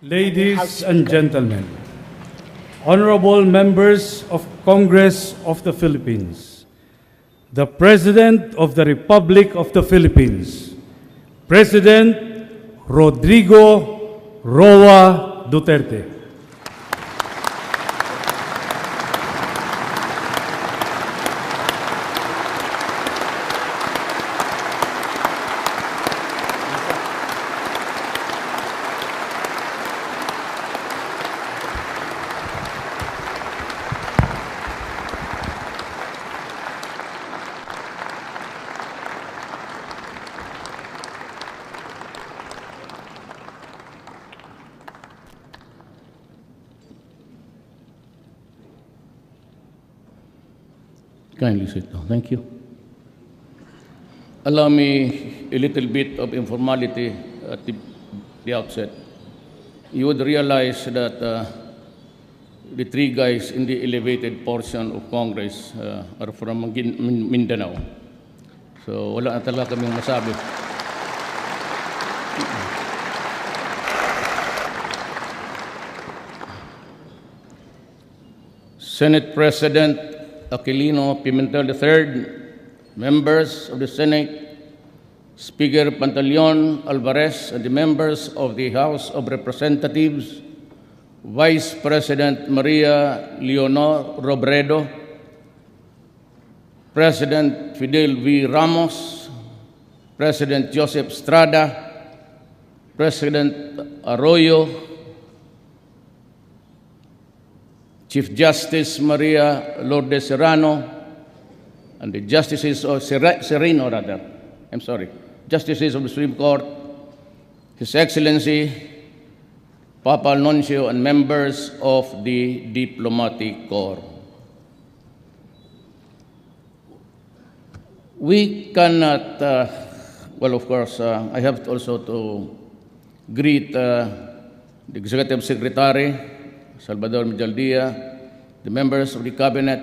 Ladies and gentlemen, honorable members of Congress of the Philippines, the President of the Republic of the Philippines, President Rodrigo Roa Duterte. Kindly sit down. Thank you. Allow me a little bit of informality at the outset. You would realize that the three guys in the elevated portion of Congress are from Mindanao. So wala na talaga kaming masabi. Senate President Aquilino Pimentel III, members of the Senate, Speaker Pantaleon Alvarez, and the members of the House of Representatives, Vice President Maria Leonor Robredo, President Fidel V. Ramos, President Joseph Estrada, President Arroyo, Chief Justice Maria Lourdes Serrano, and the Justices of Justices of the Supreme Court, His Excellency Papa Nuncio, and members of the Diplomatic Corps. We cannot, well, of course, I have also to greet the Executive Secretary, Salvador Medjaldia, the members of the Cabinet,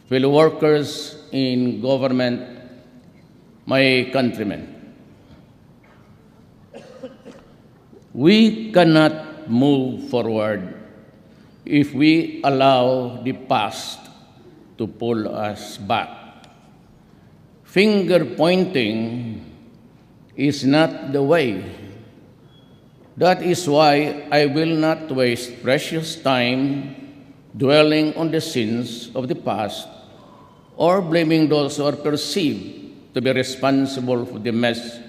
fellow workers in government, my countrymen. We cannot move forward if we allow the past to pull us back. Finger pointing is not the way. That is why I will not waste precious time dwelling on the sins of the past or blaming those who are perceived to be responsible for the mess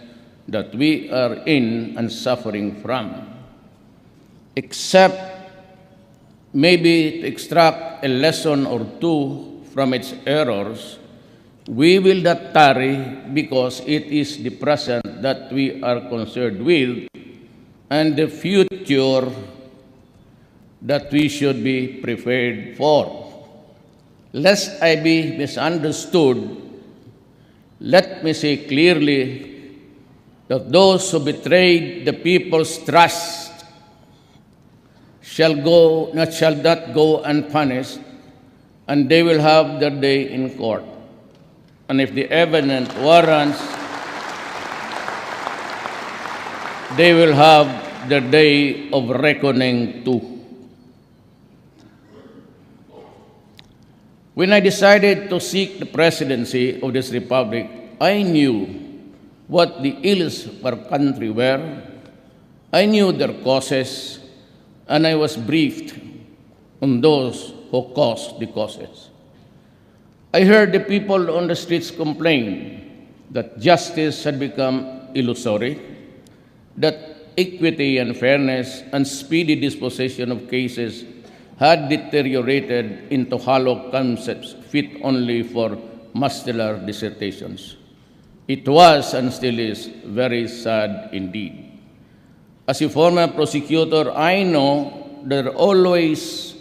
that we are in and suffering from. Except maybe to extract a lesson or two from its errors, we will not tarry because it is the present that we are concerned with and the future that we should be prepared for. Lest I be misunderstood, let me say clearly that those who betrayed the people's trust shall not go unpunished, and they will have their day in court. And if the evidence warrants, they will have their day of reckoning too. When I decided to seek the presidency of this republic, I knew what the ills of our country were. I knew their causes, and I was briefed on those who caused the causes. I heard the people on the streets complain that justice had become illusory, that equity and fairness and speedy disposition of cases had deteriorated into hollow concepts fit only for muscular dissertations. It was and still is very sad indeed. As a former prosecutor, I know there are always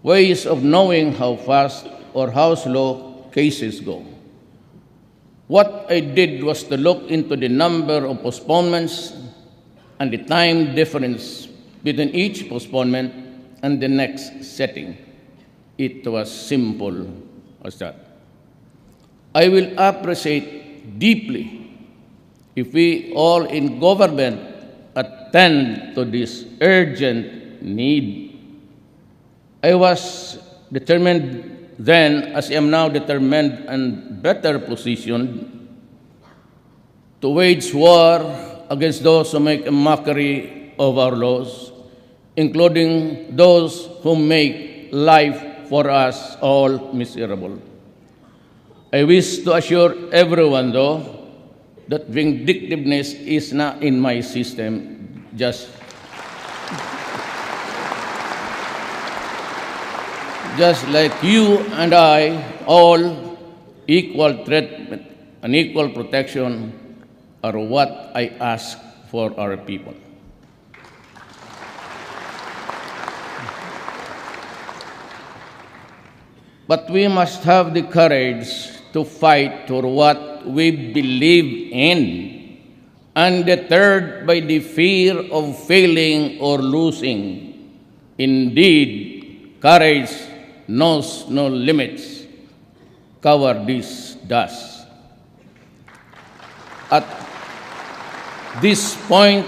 ways of knowing how fast or how slow cases go. What I did was to look into the number of postponements and the time difference between each postponement and the next setting. It was simple as that. I will appreciate deeply if we all in government at attend to this urgent need. I was determined then, as I am now determined and better positioned, to wage war against those who make a mockery of our laws, including those who make life for us all miserable. I wish to assure everyone, though, that vindictiveness is not in my system, just like you and I, all equal treatment and equal protection are what I ask for our people. But we must have the courage to fight for what we believe in, undeterred by the fear of failing or losing. Indeed, courage knows no limits. Cowardice does. At this point,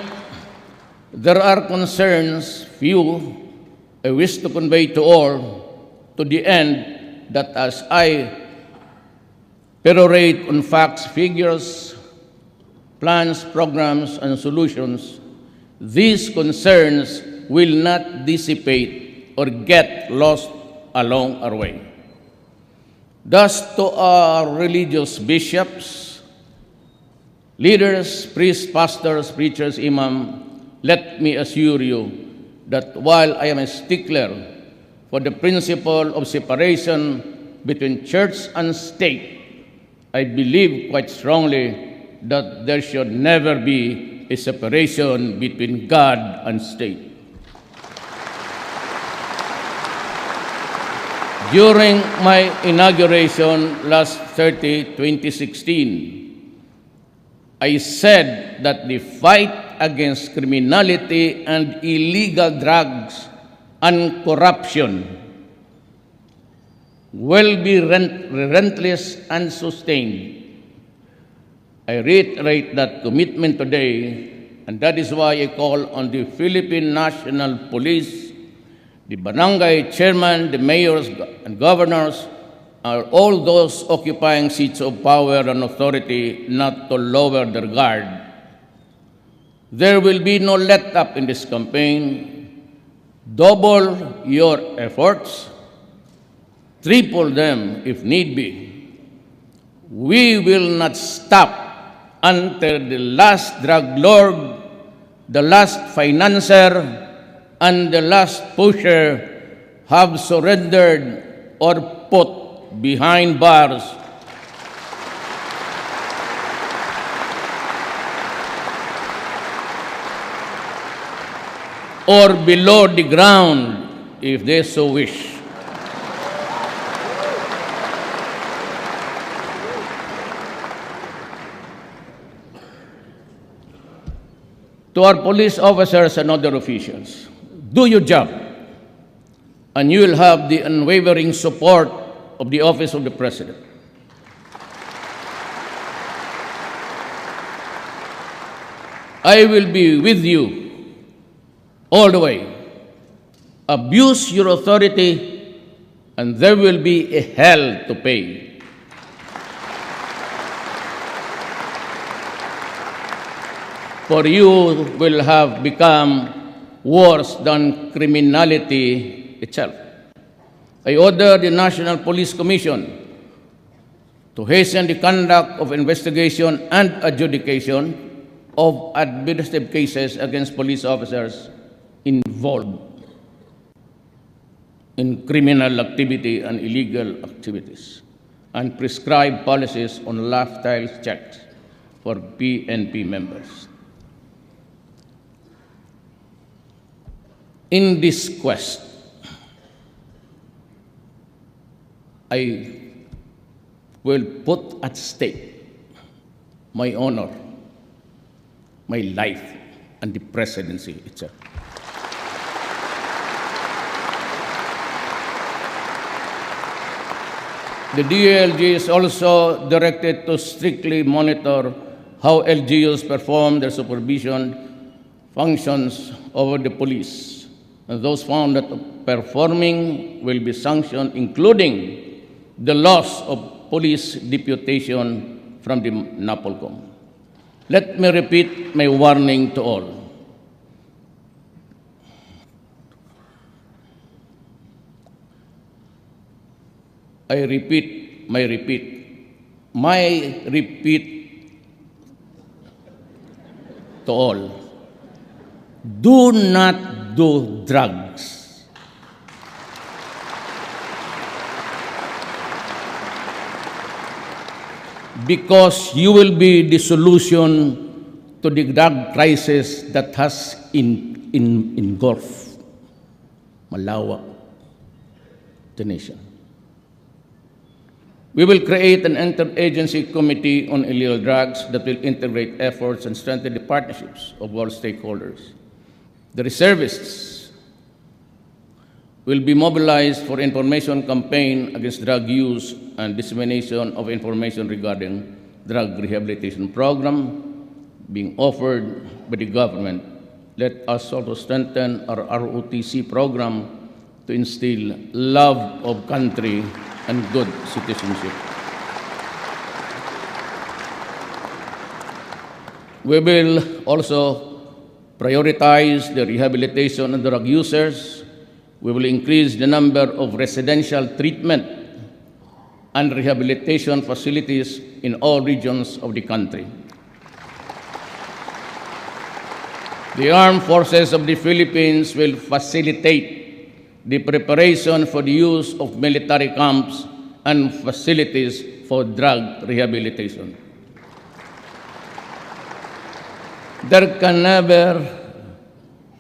there are concerns few I wish to convey to all, to the end that as I perorate on facts, figures, plans, programs, and solutions, these concerns will not dissipate or get lost along our way. Thus, to our religious bishops, leaders, priests, pastors, preachers, imam, let me assure you that while I am a stickler for the principle of separation between church and state, I believe quite strongly that there should never be a separation between God and state. During my inauguration last 2016, I said that the fight against criminality and illegal drugs and corruption will be relentless and sustained. I reiterate that commitment today, and that is why I call on the Philippine National Police, the barangay chairman, the mayors and governors, are all those occupying seats of power and authority not to lower their guard. There will be no let-up in this campaign. Double your efforts, triple them if need be. We will not stop until the last drug lord, the last financier, and the last pusher have surrendered or put behind bars. Or below the ground, if they so wish. To our police officers and other officials, do your job, and you will have the unwavering support of the Office of the President. I will be with you all the way. Abuse your authority, and there will be a hell to pay. For you will have become worse than criminality itself. I order the National Police Commission to hasten the conduct of investigation and adjudication of administrative cases against police officers involved in criminal activity and illegal activities, and prescribe policies on lifestyle checks for PNP members. In this quest, I will put at stake my honor, my life, and the presidency itself. The DOLG is also directed to strictly monitor how LGUs perform their supervision functions over the police, and those found not performing will be sanctioned, including the loss of police deputation from the NAPOLCOM. Let me repeat my warning to all. My repeat to all. Do not do drugs. Because you will be the solution to the drug crisis that has engulfed malawak the nation. We will create an interagency committee on illegal drugs that will integrate efforts and strengthen the partnerships of all stakeholders. The reservists will be mobilized for information campaign against drug use and dissemination of information regarding drug rehabilitation program being offered by the government. Let us also strengthen our ROTC program to instill love of country and good citizenship. We will also prioritize the rehabilitation of drug users. We will increase the number of residential treatment and rehabilitation facilities in all regions of the country. The armed forces of the Philippines will facilitate the preparation for the use of military camps and facilities for drug rehabilitation. There can never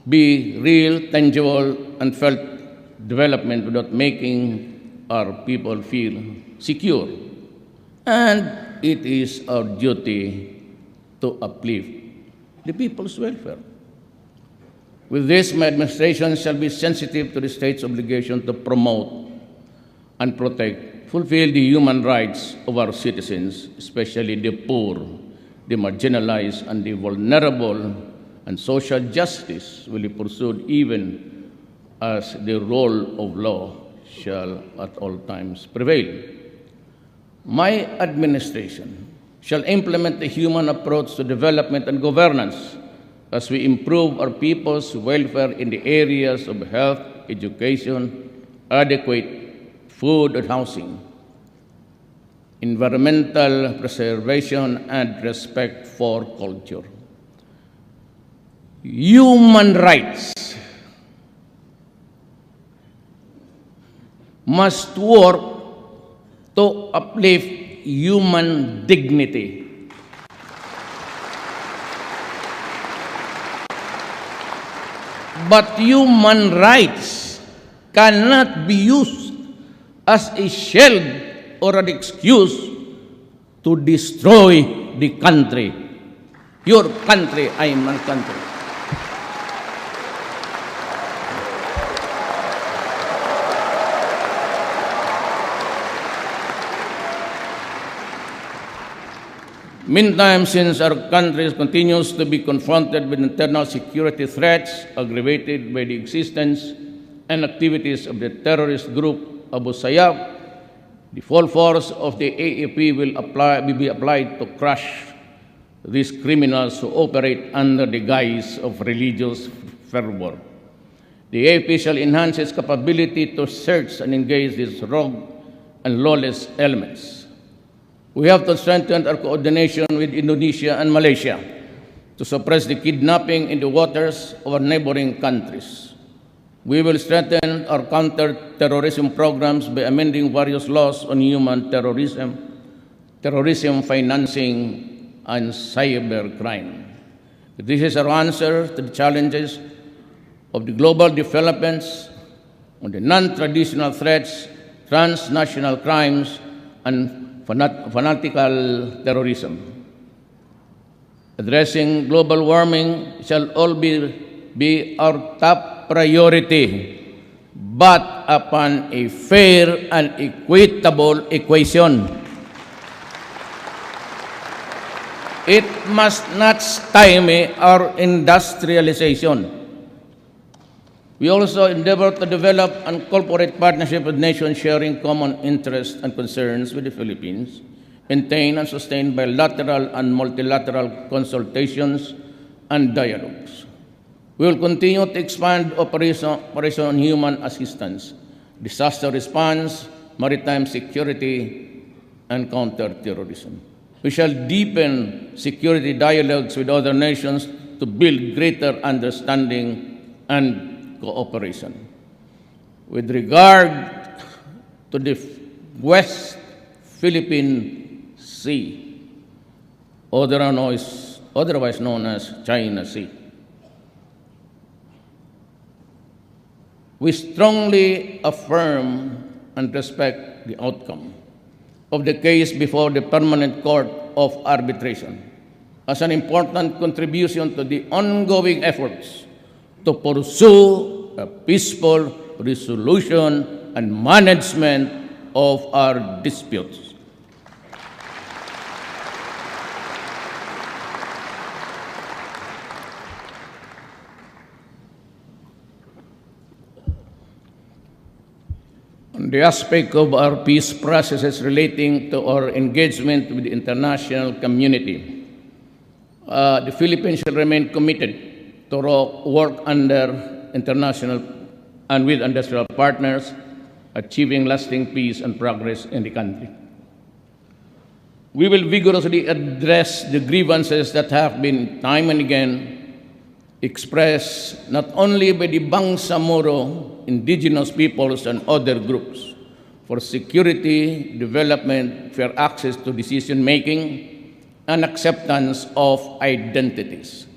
be real, tangible, and felt development without making our people feel secure. And it is our duty to uplift the people's welfare. With this, my administration shall be sensitive to the state's obligation to promote and protect, fulfill the human rights of our citizens, especially the poor, the marginalized, and the vulnerable, and social justice will be pursued even as the rule of law shall at all times prevail. My administration shall implement a human approach to development and governance as we improve our people's welfare in the areas of health, education, adequate food and housing, environmental preservation, and respect for culture. Human rights must work to uplift human dignity. But human rights cannot be used as a shield or an excuse to destroy the country. Your country, I am my country. Meantime, since our country continues to be confronted with internal security threats aggravated by the existence and activities of the terrorist group Abu Sayyaf, the full force of the AAP will be applied to crush these criminals who operate under the guise of religious fervor. The AAP shall enhance its capability to search and engage these rogue and lawless elements. We have to strengthen our coordination with Indonesia and Malaysia to suppress the kidnapping in the waters of our neighboring countries. We will strengthen our counter-terrorism programs by amending various laws on human terrorism, terrorism financing, and cybercrime. This is our answer to the challenges of the global developments on the non-traditional threats, transnational crimes, and fanatical terrorism. Addressing global warming shall all be our top priority, but upon a fair and equitable equation. It must not stymie our industrialization. We also endeavor to develop and cooperate partnership with nations sharing common interests and concerns with the Philippines, maintain and sustain bilateral and multilateral consultations and dialogues. We will continue to expand operation human assistance, disaster response, maritime security, and counterterrorism. We shall deepen security dialogues with other nations to build greater understanding and cooperation. With regard to the West Philippine Sea, otherwise known as China Sea, we strongly affirm and respect the outcome of the case before the Permanent Court of Arbitration as an important contribution to the ongoing efforts to pursue a peaceful resolution and management of our disputes. On the aspect of our peace processes relating to our engagement with the international community, the Philippines shall remain committed to work under international and with industrial partners, achieving lasting peace and progress in the country. We will vigorously address the grievances that have been time and again expressed not only by the Bangsamoro indigenous peoples and other groups for security, development, fair access to decision-making, and acceptance of identities.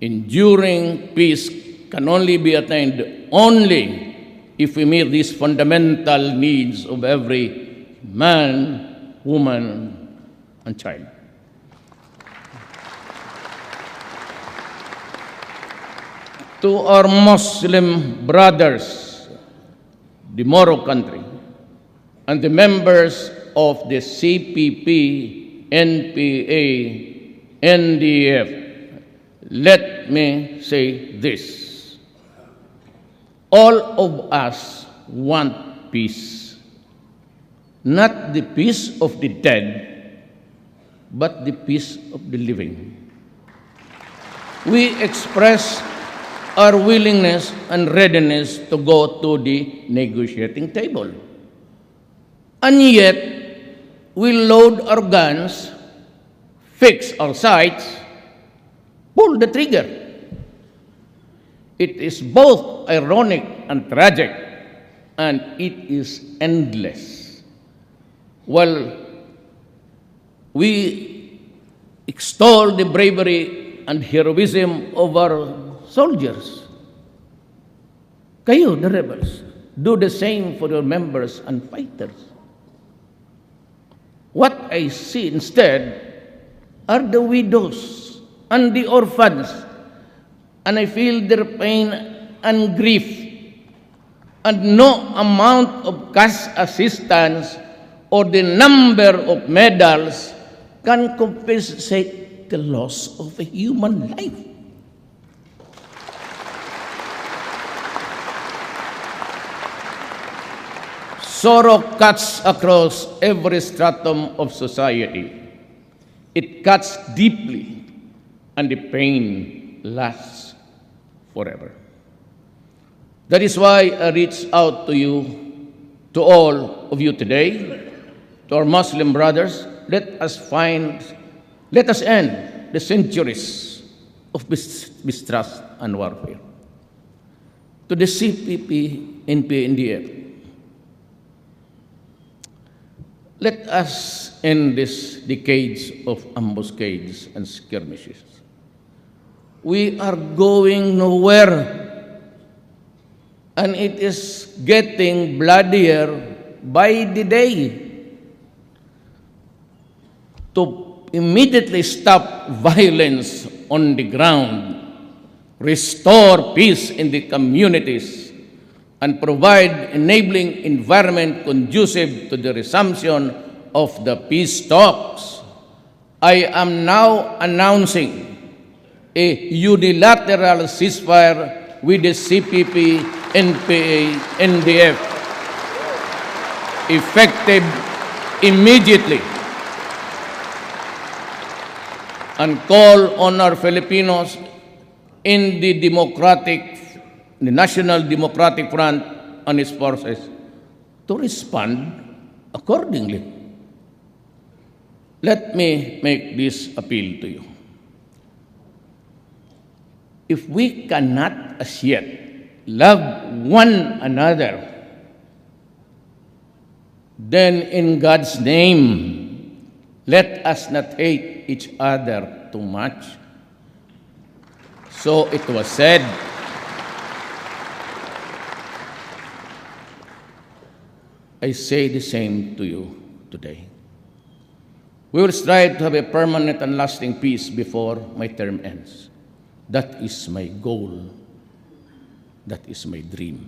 Enduring peace can only be attained only if we meet these fundamental needs of every man, woman, and child. To our Muslim brothers, the Moro country, and the members of the CPP, NPA, NDF, let me say this. All of us want peace. Not the peace of the dead, but the peace of the living. We express our willingness and readiness to go to the negotiating table. And yet, we load our guns, fix our sights, pull the trigger. It is both ironic and tragic, and it is endless. While we extol the bravery and heroism of our soldiers, kayo, the rebels, do the same for your members and fighters. What I see instead are the widows and the orphans, and I feel their pain and grief, and no amount of cash assistance or the number of medals can compensate the loss of a human life. Sorrow cuts across every stratum of society. It cuts deeply, and the pain lasts forever. That is why I reach out to you, to all of you today, to our Muslim brothers. Let us end the centuries of mistrust and warfare. To the CPP, NPA, NDF, let us end these decades of ambuscades and skirmishes. We are going nowhere, and it is getting bloodier by the day. To immediately stop violence on the ground, restore peace in the communities, and provide enabling environment conducive to the resumption of the peace talks, I am now announcing a unilateral ceasefire with the CPP, NPA, NDF, effective immediately, and call on our Filipinos in the National Democratic Front and its forces to respond accordingly. Let me make this appeal to you. If we cannot as yet love one another, then in God's name, let us not hate each other too much. So it was said, I say the same to you today. We will strive to have a permanent and lasting peace before my term ends. That is my goal. That is my dream.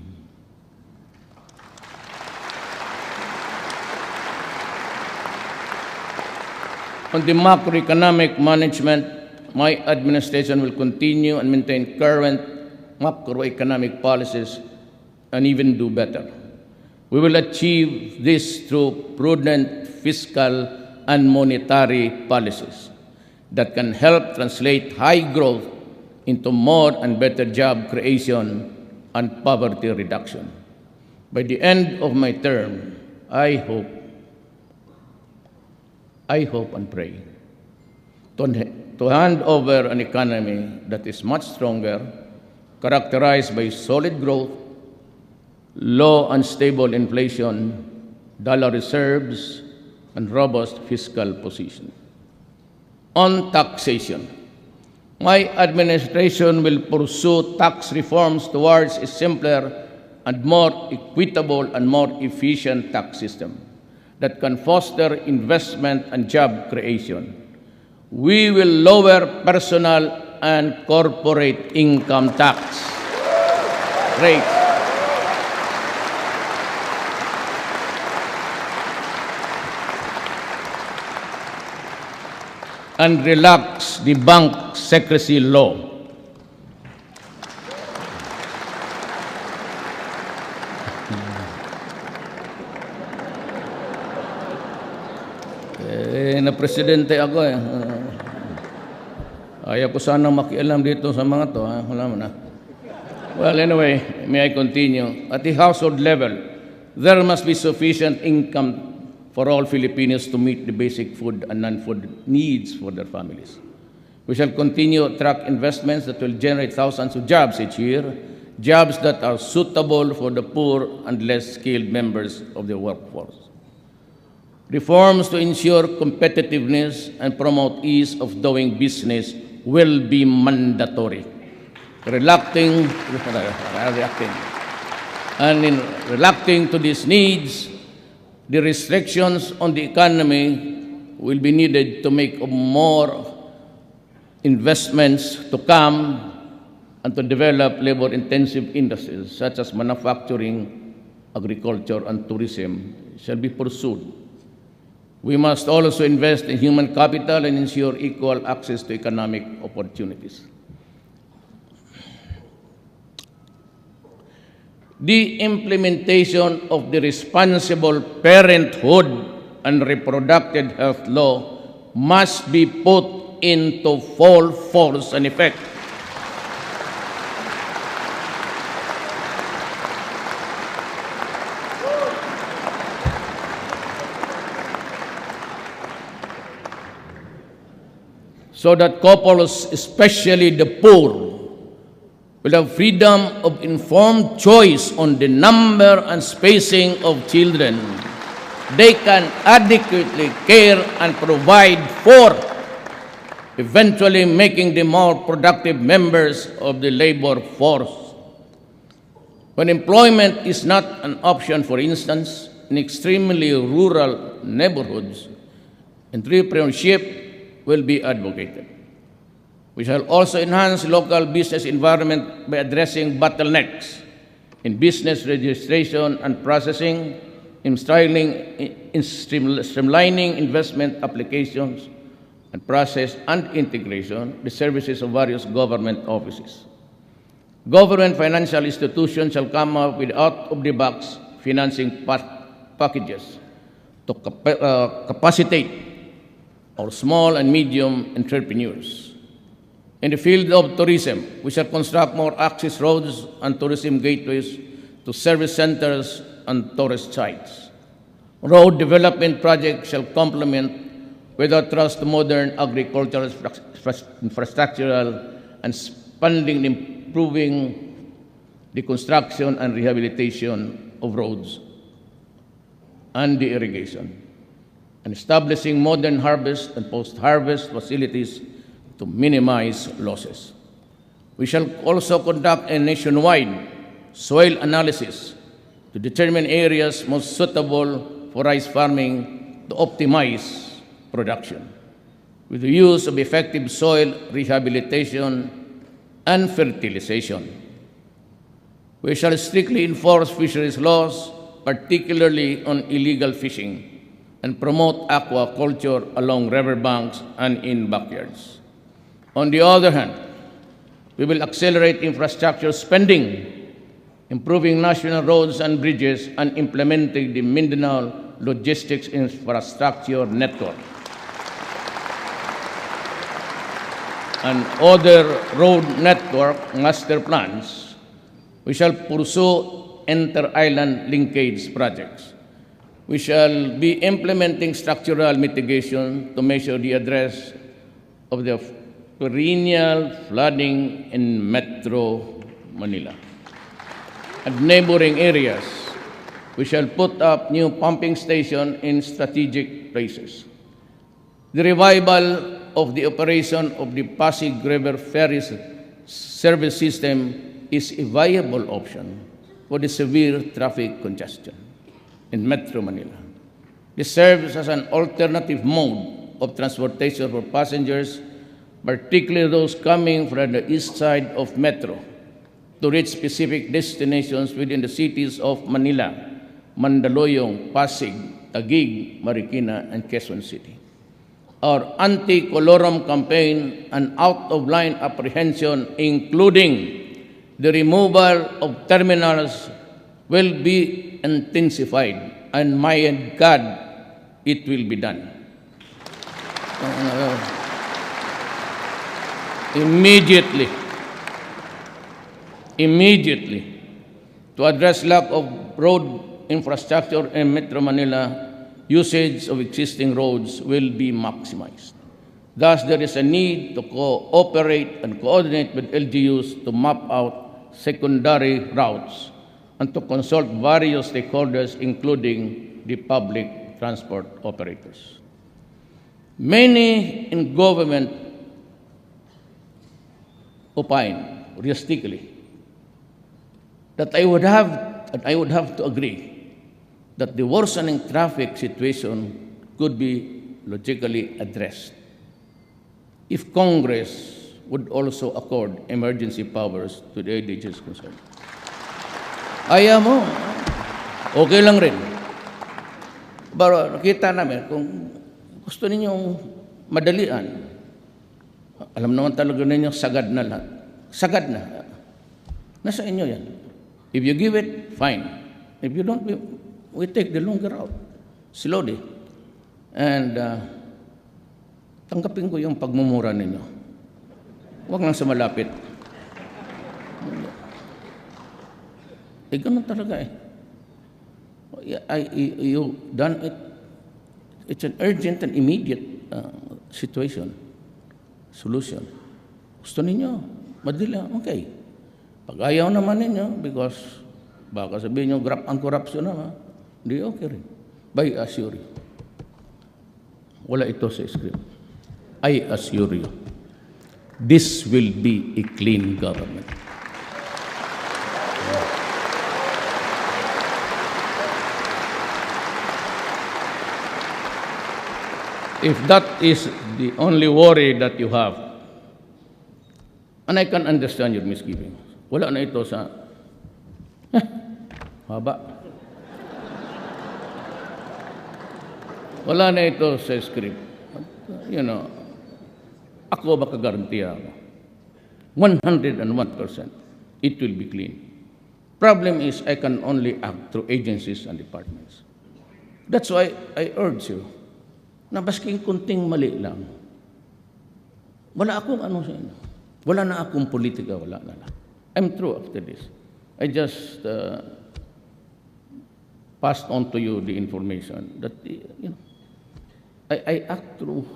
On the macroeconomic management, my administration will continue and maintain current macroeconomic policies and even do better. We will achieve this through prudent fiscal and monetary policies that can help translate high growth into more and better job creation and poverty reduction. By the end of my term, I hope and pray to hand over an economy that is much stronger, characterized by solid growth, low and stable inflation, dollar reserves, and robust fiscal position. On taxation, my administration will pursue tax reforms towards a simpler and more equitable and more efficient tax system that can foster investment and job creation. We will lower personal and corporate income tax rates and relax the bank secrecy law. Na presidente ako eh. Ayaw ko sanang makialam dito sa mga to. Wala mo na. Well, anyway, may I continue? At the household level, there must be sufficient income for all Filipinos to meet the basic food and non-food needs for their families. We shall continue to track investments that will generate thousands of jobs each year, jobs that are suitable for the poor and less skilled members of the workforce. Reforms to ensure competitiveness and promote ease of doing business will be mandatory. Reacting to these needs, the restrictions on the economy will be needed to make more investments to come and to develop labor-intensive industries such as manufacturing, agriculture, and tourism shall be pursued. We must also invest in human capital and ensure equal access to economic opportunities. The implementation of the Responsible Parenthood and Reproductive Health Law must be put into full force and effect. So that couples, especially the poor, will have freedom of informed choice on the number and spacing of children they can adequately care and provide for, eventually making them more productive members of the labor force. When employment is not an option, for instance, in extremely rural neighborhoods, entrepreneurship will be advocated. We shall also enhance local business environment by addressing bottlenecks in business registration and processing, in streamlining investment applications, and process and integration the services of various government offices. Government financial institutions shall come up with out-of-the-box financing packages to capacitate our small and medium entrepreneurs. In the field of tourism, we shall construct more access roads and tourism gateways to service centers and tourist sites. Road development projects shall complement without trust to modern agricultural infrastructural and expanding and improving the construction and rehabilitation of roads and the irrigation, and establishing modern harvest and post-harvest facilities to minimize losses. We shall also conduct a nationwide soil analysis to determine areas most suitable for rice farming to optimize production, with the use of effective soil rehabilitation and fertilization. We shall strictly enforce fisheries laws, particularly on illegal fishing, and promote aquaculture along riverbanks and in backyards. On the other hand, we will accelerate infrastructure spending, improving national roads and bridges, and implementing the Mindanao Logistics Infrastructure Network and other road network master plans. We shall pursue inter-island linkage projects. We shall be implementing structural mitigation to measure the address of the perennial flooding in Metro Manila. At neighboring areas, we shall put up new pumping stations in strategic places. The revival of the operation of the Pasig River Ferry service system is a viable option for the severe traffic congestion in Metro Manila. This serves as an alternative mode of transportation for passengers, particularly those coming from the east side of Metro, to reach specific destinations within the cities of Manila, Mandaluyong, Pasig, Taguig, Marikina, and Quezon City. Our anti-colorum campaign and out-of-line apprehension, including the removal of terminals, will be intensified, and my God, it will be done. Immediately, to address lack of road infrastructure in Metro Manila, usage of existing roads will be maximized. Thus, there is a need to cooperate and coordinate with LGUs to map out secondary routes and to consult various stakeholders, including the public transport operators. Many in government opine realistically that I would have to agree that the worsening traffic situation could be logically addressed if Congress would also accord emergency powers to the agencies concerned. Ayaw mo, okay lang rin. Pero nakita namin, kung gusto ninyong madalian, alam naman talaga ninyo, sagad na lahat. Sagad na. Nasa inyo yan. If you give it, fine. If you don't, we take the longer route, slowly. And tanggapin ko yung pagmumura ninyo. Huwag lang sa malapit. Ganun talaga eh. You done it. It's an urgent and immediate solution. Gusto ninyo, madali, okay. Pag ayaw naman ninyo, because baka sabihin nyo, ang corruption naman, hindi okay rin. I assure you. Wala ito sa script. I assure you. This will be a clean government. If that is the only worry that you have, and I can understand your misgivings, wala na ito sa haba. Wala na ito sa script. You know, Ako makagarantiya ako. 101%. It will be clean. Problem is, I can only act through agencies and departments. That's why I urge you, na basking kunting mali lang, wala akong ano sa inyo. Wala na akong politika, wala na lang. I'm through after this. I just passed on to you the information that, I act through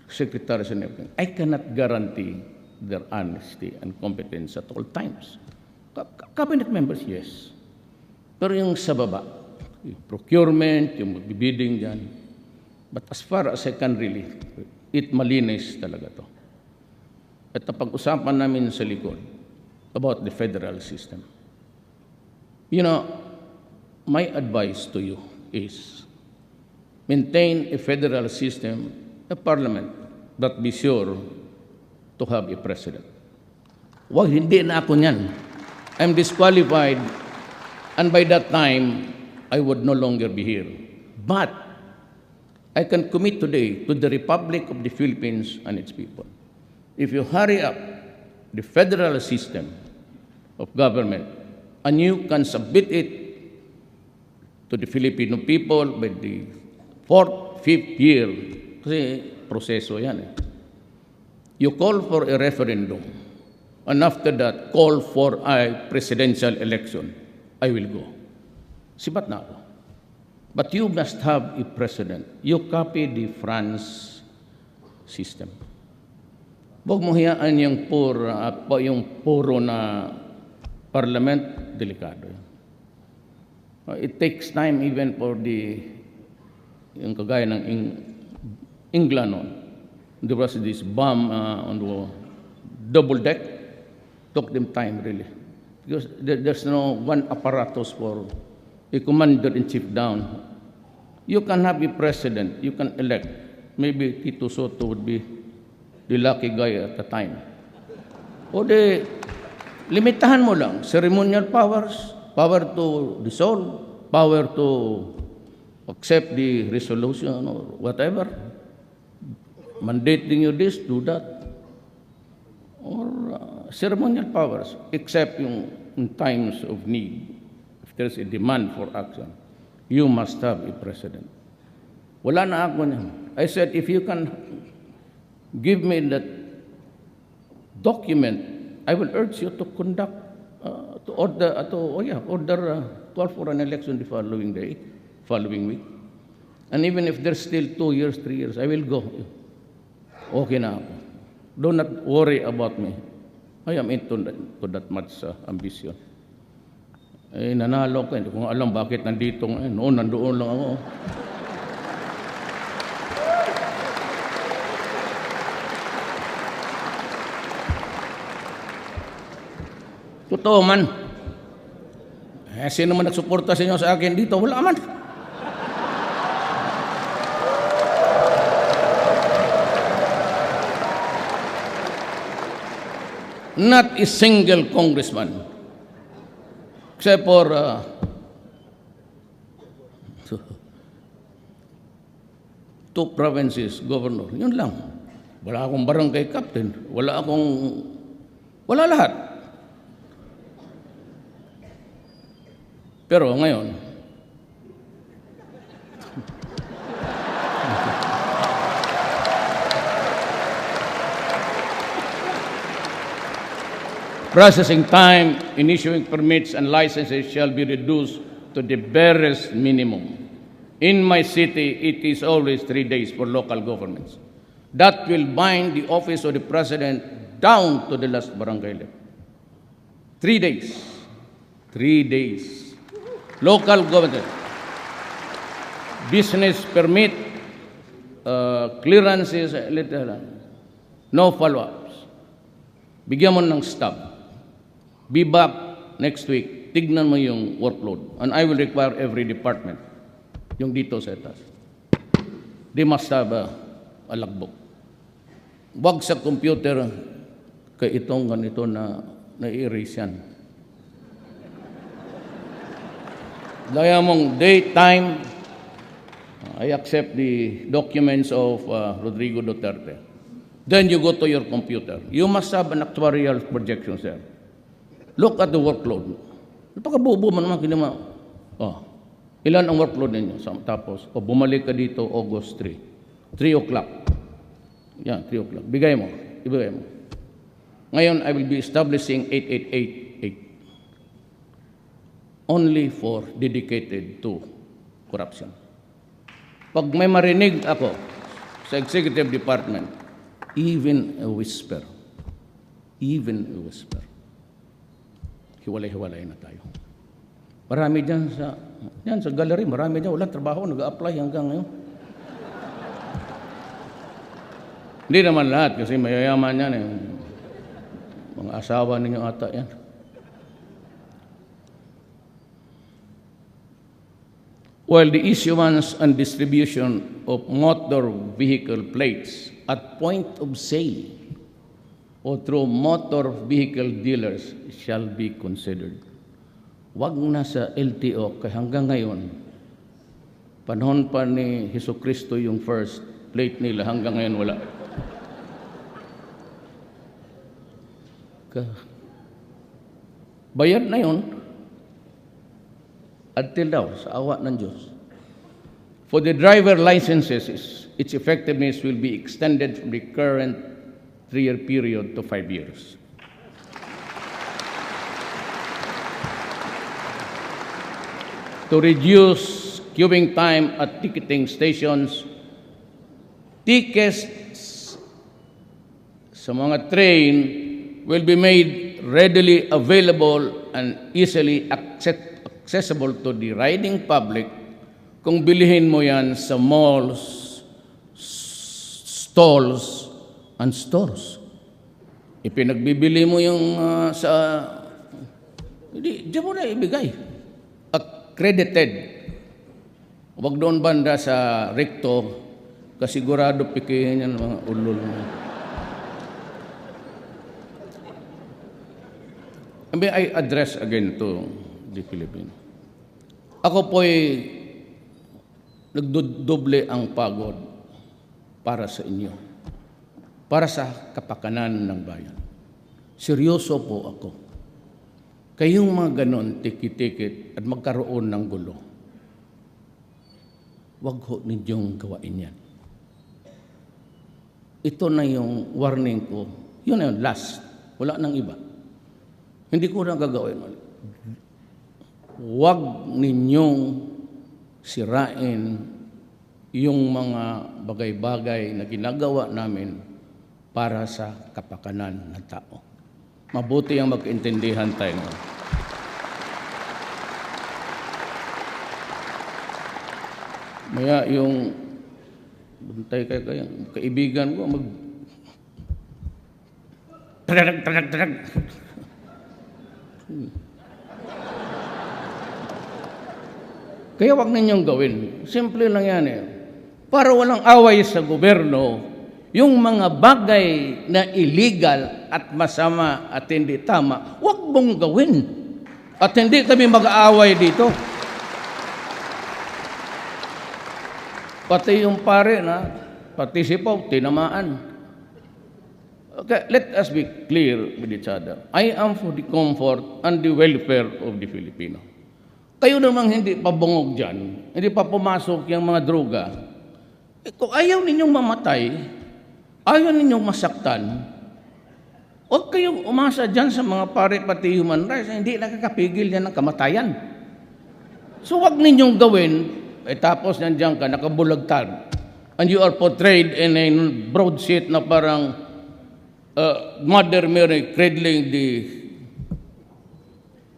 secretaries and everything. I cannot guarantee their honesty and competence at all times. Cabinet members, yes. Pero yung sa baba, yung procurement, yung magbibidding dyan. But as far as I can really, it malinis talaga to. At napag-usapan namin sa likod about the federal system. My advice to you is maintain a federal system, a parliament, but be sure to have a president. Wag, hindi na ako niyan. I'm disqualified, and by that time, I would no longer be here. But I can commit today to the Republic of the Philippines and its people. If you hurry up the federal system of government, and you can submit it to the Filipino people by the 4th, 5th year, kasi proseso yan eh. You call for a referendum, and after that, call for a presidential election. I will go. Sibat na ako. But you must have a president. You copy the France system. Huwag mo hiyaan yung puro na parliament, delikado. It takes time even for yung kagaya ng England noon. There was this bomb on the double deck. Took them time, really. Because there's no one apparatus for a commander-in-chief down. You can have a president, you can elect. Maybe Tito Soto would be the lucky guy at the time. O limitahan mo lang. Ceremonial powers, power to dissolve, power to accept the resolution or whatever. Mandating you this, do that. Or ceremonial powers, except in times of need. If there's a demand for action, you must have a president. Wala na ako niyan. I said, if you can give me that document, I will urge you to conduct, call for an election the following week. And even if there's still 2 years, 3 years, I will go. Okay na ako. Do not worry about me. I am into that much ambition. Nanalo ko. Hindi ko alam bakit nandito ngayon. Noon, nandoon lang ako. Totoo man. Sino man nagsuporta sa inyo sa akin dito? Wala man. Not a single congressman, except for 2 provinces governor. Yun lang. Wala akong barangay captain. Wala lahat. Pero ngayon, processing time in issuing permits and licenses shall be reduced to the barest minimum. In my city, it is always 3 days for local governments. That will bind the office of the president down to the last barangay level. 3 days. 3 days. Local government. Business permit, clearances, no follow-ups. Bigyan mo ng stop. Be back next week. Tignan mo yung workload. And I will require every department, yung dito sa etas. They must have a logbook. Wag sa computer kay itong ganito na na-erase yan. Gaya mong date, time, I accept the documents of Rodrigo Duterte. Then you go to your computer. You must have an actuarial projection, sir. Look at the workload. Napakabubo mo naman, kinima. Oh, ilan ang workload ninyo? Tapos, bumalik ka dito August 3. 3 o'clock. Yan, 3 o'clock. Ibigay mo. Ngayon, I will be establishing 8888. Only for dedicated to corruption. Pag may marinig ako sa executive department, even a whisper, hiwalay-hiwalay na tayo. Marami dyan sa gallery, marami dyan, walang trabaho, nag-a-apply hanggang ngayon. Hindi naman lahat kasi mayayaman yan eh. Mga asawa ninyo ata yan. While the issuance and distribution of motor vehicle plates at point of sale o through motor vehicle dealers shall be considered. Wag na sa LTO kaya hanggang ngayon, panahon pa ni Jesucristo yung first plate nila, hanggang ngayon wala. Bayad na yun until daw sa awa ng Diyos. For the driver licenses, its effectiveness will be extended from the current 3-year period to 5 years. To reduce queuing time at ticketing stations, tickets sa mga train will be made readily available and easily accessible to the riding public kung bilihin mo yan sa malls, stalls, and stores. Ipinagbibili mo yung diyan mo na ibigay. Accredited. Huwag doon banda sa recto, kasigurado pikihin yan mga ulol. May I address again to the Philippines. Ako po'y nagdodoble ang pagod para sa inyo, para sa kapakanan ng bayan. Seryoso po ako. Kayong mga ganon, tikit-tikit at magkaroon ng gulo, wag ho ninyong gawain yan. Ito na yung warning ko. Yun na yun, last. Wala nang iba. Hindi ko na gagawin. Wag ninyong sirain yung mga bagay-bagay na ginagawa namin para sa kapakanan ng tao. Mabuti ang magkaintindihan tayo. Maya yung bantay kayo, kaibigan ko trag. Kaya wag ninyong gawin. Simple lang yan eh. Para walang away sa gobyerno, yung mga bagay na illegal at masama at hindi tama, wag mong gawin. At hindi kami mag-aaway dito. Pati yung pare na, pati si Pau, tinamaan. Okay, let us be clear with each other. I am for the comfort and the welfare of the Filipino. Kayo namang hindi pa bungog dyan, hindi pa pumasok yung mga droga. Kung ayaw ninyong mamatay, ayaw ninyong masaktan, huwag kayong umasa dyan sa mga pare pati human rights, hindi nakakapigil yan ng kamatayan. So huwag ninyong gawin, tapos nandiyan ka, nakabulagtad, and you are portrayed in a broadsheet na parang Mother Mary cradling the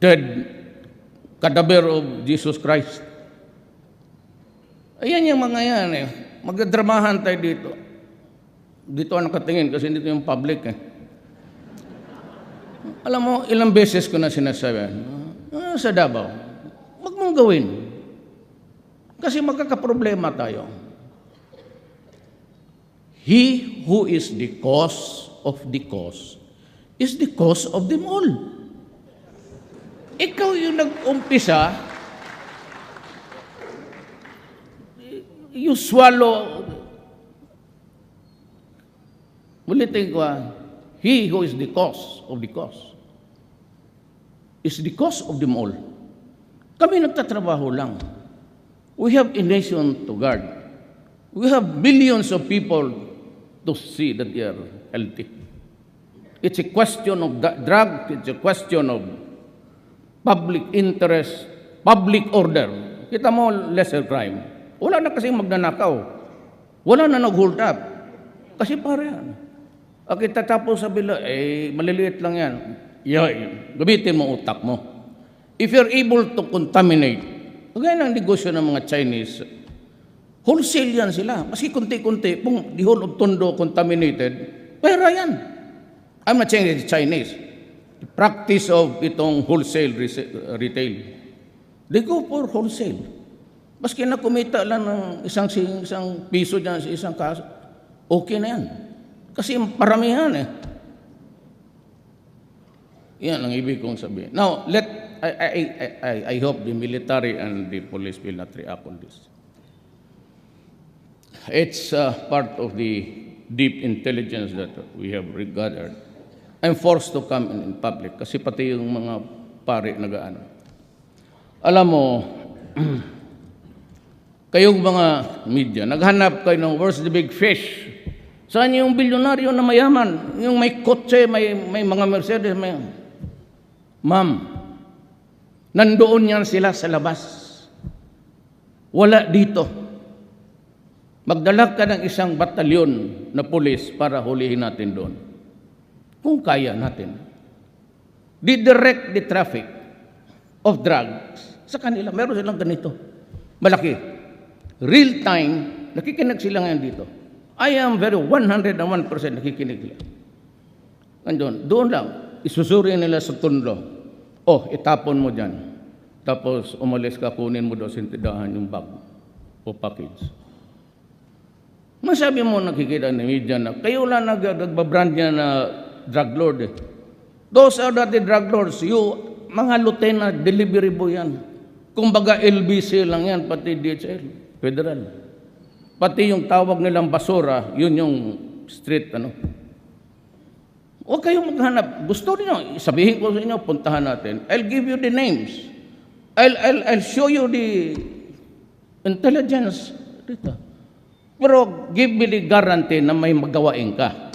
dead cadaver of Jesus Christ. Ayan yung mga yan eh. Magdramahan tayo dito. Dito ang nakatingin kasi dito yung public eh. Alam mo, ilang beses ko na sinasabi, sa Davao, wag mong gawin. Kasi magkakaproblema tayo. He who is the cause of the cause is the cause of them all. Ikaw yung nag-umpisa, you swallow, muli think he who is the cause of the cause is the cause of them all. Kami nagtatrabaho lang. We have a nation to guard. We have millions of people to see that they are healthy. It's a question of drug, it's a question of public interest, public order. Kita mo, lesser crime. Wala na kasing magnanakaw. Wala na nag-hold up. Kasi para yan. Kita tapos sabi lang, maliliit lang yan. Gamitin mo utak mo. If you're able to contaminate, kagaya ng negosyo ng mga Chinese, wholesale yan sila. Maski kunti-kunti, kung the whole of Tondo contaminated, pera yan. I'm not saying it's Chinese. The practice of itong wholesale retail, they go for wholesale. Maski na kumita lang ng isang piso dyan sa isang kaso, okay na yan. Kasi paramihan eh. Yan ang ibig kong sabihin. Now, I hope the military and the police will not react on this. It's part of the deep intelligence that we have gathered. I'm forced to come in public kasi pati yung mga pari nagaano. Alam mo, kayong mga media, naghanap kayo ng where's the big fish? Saan yung bilyonaryo na mayaman? Yung may kotse, may mga Mercedes, may... Ma'am, nandoon yan sila sa labas. Wala dito. Magdala ka ng isang batalyon na pulis para hulihin natin doon. Kung kaya natin. Didirect the traffic of drugs sa kanila. Meron silang ganito. Malaki. Real time, nakikinig sila ngayon dito. I am very 101% nakikinig sila. Doon lang, isusuri nila sa Tondo. Itapon mo dyan. Tapos umalis ka, kunin mo daw sa tindahan yung bag o package. Masabi mo nakikita ng media na kayo lang nagbabrand niya na drug lord eh. Those are not the drug lords. Mga lieutenant, delivery boy yan. Kumbaga LBC lang yan, pati DHL, federal. Pati yung tawag nilang basura, yun yung street, Huwag kayong maghanap. Gusto niyo, sabihin ko sa inyo, puntahan natin. I'll give you the names. I'll show you the intelligence dito. Pero give me the guarantee na may magawain ka.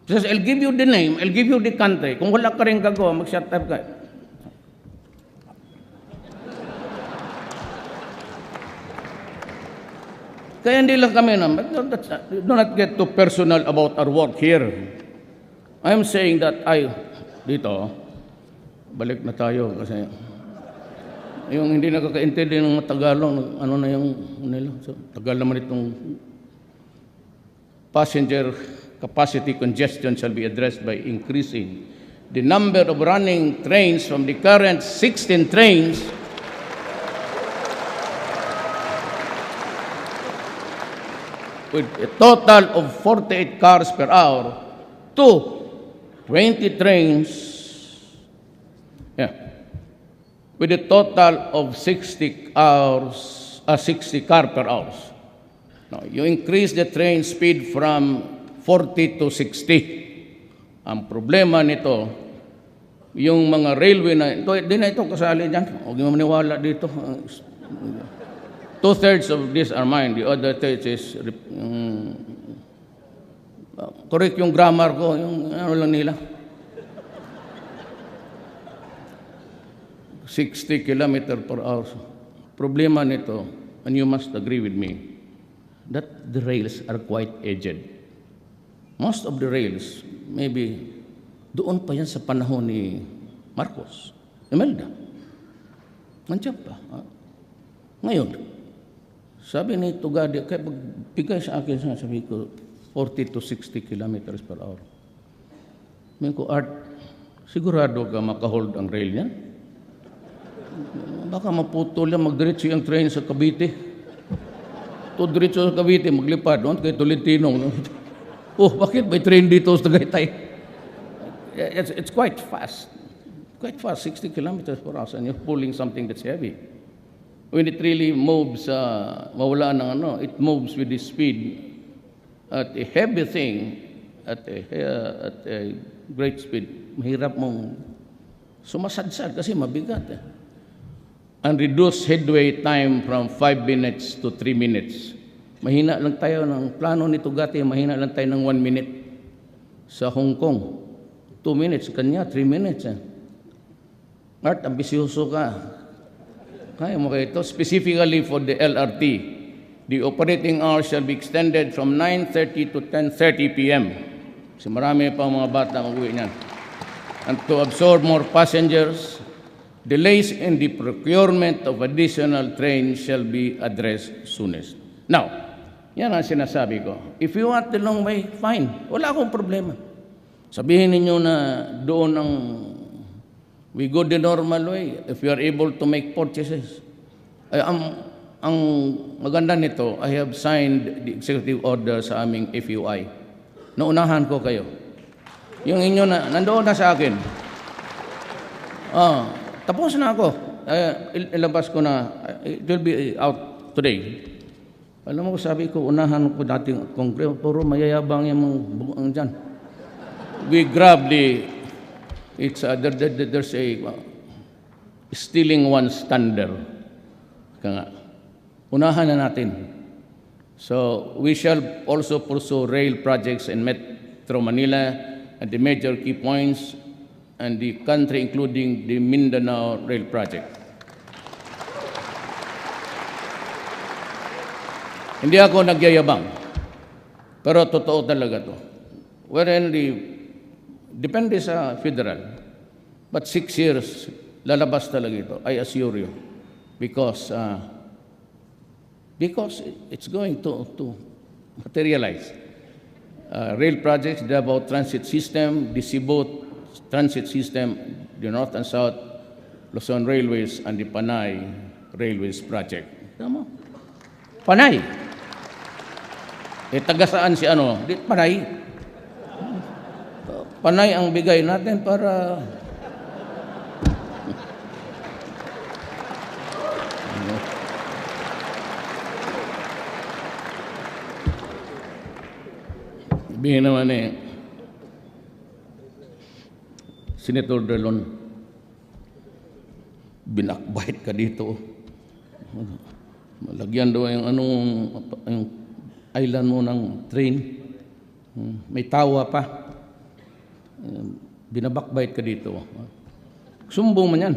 Says, I'll give you the name, I'll give you the country. Kung wala ka rin gagawa, mag-shut up ka. Kaya hindi lang kami do not get too personal about our work here. I'm saying that dito, balik na tayo kasi yung hindi nakakaintindi ng mga Tagalog, ano na yung nila. So, Tagal naman itong passenger capacity congestion shall be addressed by increasing the number of running trains from the current 16 trains with a total of 48 cars per hour to 20 trains with a total of 60 car per hour. Now, you increase the train speed from 40 to 60. Ang problema nito, yung mga railway na, di na ito kasali dyan. Huwag mo maniwala dito. 2/3 of these are mine. The other 3 is, correct yung grammar ko, yung ano lang nila. 60 km per hour. Problema nito, and you must agree with me, that the rails are quite aged. Most of the rails, maybe, doon pa yan sa panahon ni Marcos, Imelda. Nandiyan pa. Ngayon, sabi ni Tugadi, kaya magbigay sa akin, sabi ko, 40 to 60 kilometers per hour. Sabi ko, Art, sigurado ka makahold ang rail yan? Baka maputol yan, magdiretso yung train sa Cavite. To diretso sa Cavite, maglipad doon kay Tolentino. Bakit may train dito sa Tagaytay? It's quite fast. Quite fast, 60 kilometers per hour, and you're pulling something that's heavy. When it really moves, mawala ng it moves with the speed. At a heavy thing, at a great speed, mahirap mong sumasadsad kasi mabigat. And reduce headway time from 5 minutes to 3 minutes. Mahina lang tayo ng plano ni Duterte, mahina lang tayo ng 1 minute. Sa Hong Kong, 2 minutes, kanya 3 minutes. Art, ambisyoso ka. Kaya mo kayo ito. Specifically for the LRT, the operating hours shall be extended from 9:30 to 10:30 p.m. Kasi marami pa mga bata mag-uwi niyan. And to absorb more passengers, delays in the procurement of additional trains shall be addressed soonest. Now, yan ang sinasabi ko. If you want the long way, fine. Wala akong problema. Sabihin ninyo na doon ang we go the normal way if you are able to make purchases. Ang maganda nito, I have signed the executive order sa aming FUI. Naunahan ko kayo. Yung inyo na, nandoon na sa akin. Tapos na ako. Ilabas ko na. It will be out today. Alam mo, sabi ko, unahan ko dating kongreso, puro mayayabang yung mga buong dyan. We grab there's a stealing one's thunder. Kaya nga, unahan na natin. So, we shall also pursue rail projects in Metro Manila and the major key points and the country, including the Mindanao Rail Project. Hindi ako nagyayabang, pero totoo talaga to. Depende sa federal, but 6 years, lalabas talaga ito, I assure you, because it's going to materialize. Rail projects, the Davao Transit System, the Cebu Transit System, the North and South Luzon Railways, and the Panay Railways Project. Tama? Panay! Taga saan si ano? Di, Panay. Panay ang bigay natin para sabihin naman Senator Delon, binakbait ka dito. Malagyan daw yung island mo ng train. May tawa pa. Binabakbait ka dito. Sumbong man yan.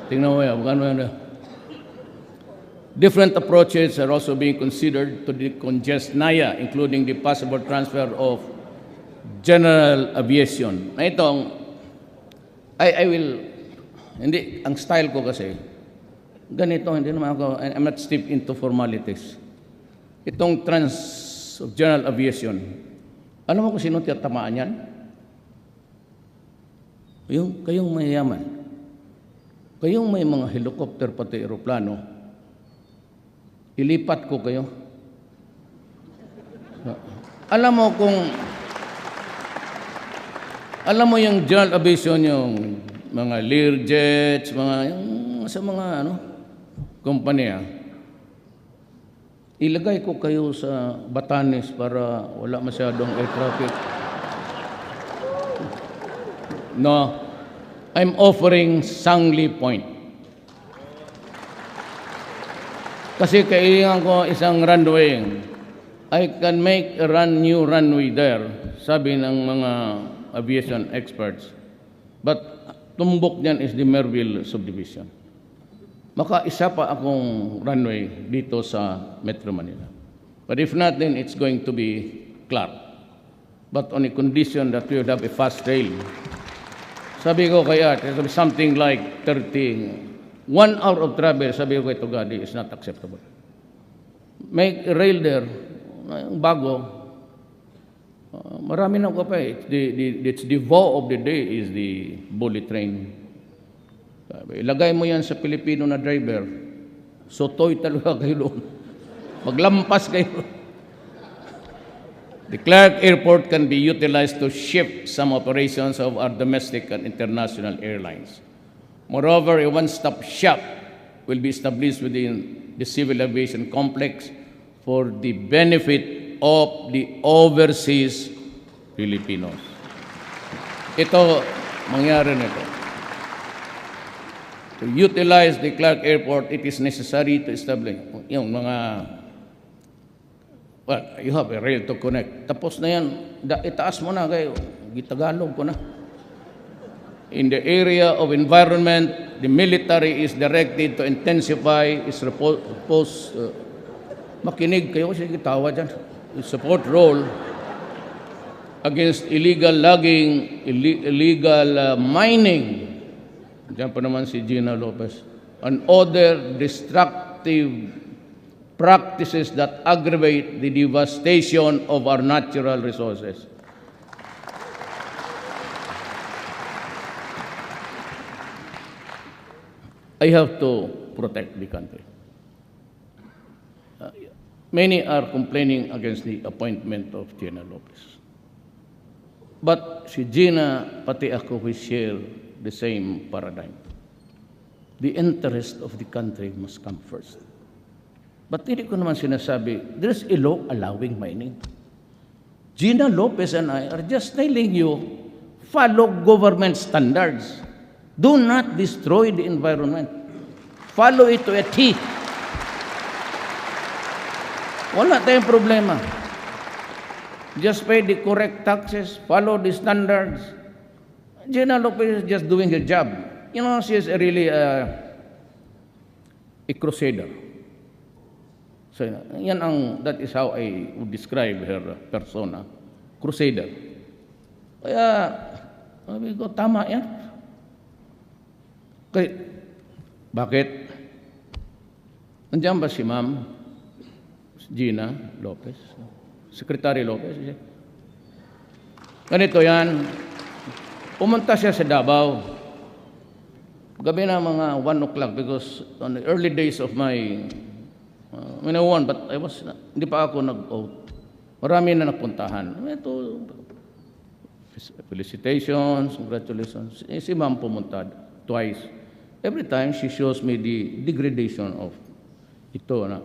Tingnan mo yan. Different approaches are also being considered to decongest NAIA, including the possible transfer of general aviation. Na itong, I will, hindi, ang style ko kasi, ganito, hindi naman ako, I'm not steeped into formalities. Itong of general aviation, alam mo kung sino tiyatamaan yan? Kayong mayayaman. Kayong may mga helicopter pati aeroplano, ilipat ko kayo. Alam mo yung general aviation, yung mga Learjets, sa mga kumpanya, ilagay ko kayo sa Batanes para wala masyadong air traffic. No, I'm offering Sangli Point. Kasi kailangan ko isang runway. I can make a new runway there, sabi ng mga aviation experts. But tumbok niyan is the Merville subdivision. Maka isa pa akong runway dito sa Metro Manila. But if not, then it's going to be Clark. But on a condition that we would have a fast rail. Sabi ko kaya, something like 1 hour of travel, sabi ko kay Tugadi, is not acceptable. Make a rail there, bago. Marami na ko pa eh. It's the vow of the day is the bullet train. Ilagay mo yan sa Pilipino na driver, sotoy talaga kayo doon. Maglampas kayo. The Clark Airport can be utilized to shift some operations of our domestic and international airlines. Moreover, a one-stop shop will be established within the civil aviation complex for the benefit of the overseas Filipinos. Ito, mangyari nito. To utilize the Clark Airport, it is necessary to establish yung mga, well, you have a rail to connect. Tapos na yan, itaas mo na kayo, gitagalog ko na. In the area of environment, the military is directed to intensify its makinig kayo kasi gitawa dyan, its support role against illegal logging, illegal mining. Diyan pa naman si Gina Lopez. And other destructive practices that aggravate the devastation of our natural resources. I have to protect the country. Many are complaining against the appointment of Gina Lopez. But si Gina, pati ako, we share the same paradigm. The interest of the country must come first. But hindi ko naman sinasabi, there's a law allowing mining. Gina Lopez and I are just telling you, follow government standards. Do not destroy the environment. Follow it to a T. Wala tayong problema. Just pay the correct taxes, follow the standards. Gina Lopez is just doing her job. You know, she is really a crusader. So, that is how I would describe her persona. Crusader. Kaya, sabi ko, tama yan. Okay. Bakit? Nandiyan ba si Ma'am Gina Lopez? Secretary Lopez? Ganito yan. Pumunta siya sa Davao. Gabi na mga 1 o'clock because on the early days of my, when I won, but I was, hindi pa ako nag-vote. Marami na napuntahan. Ito, felicitations, congratulations. Si Ma'am pumunta twice. Every time she shows me the degradation of ito na.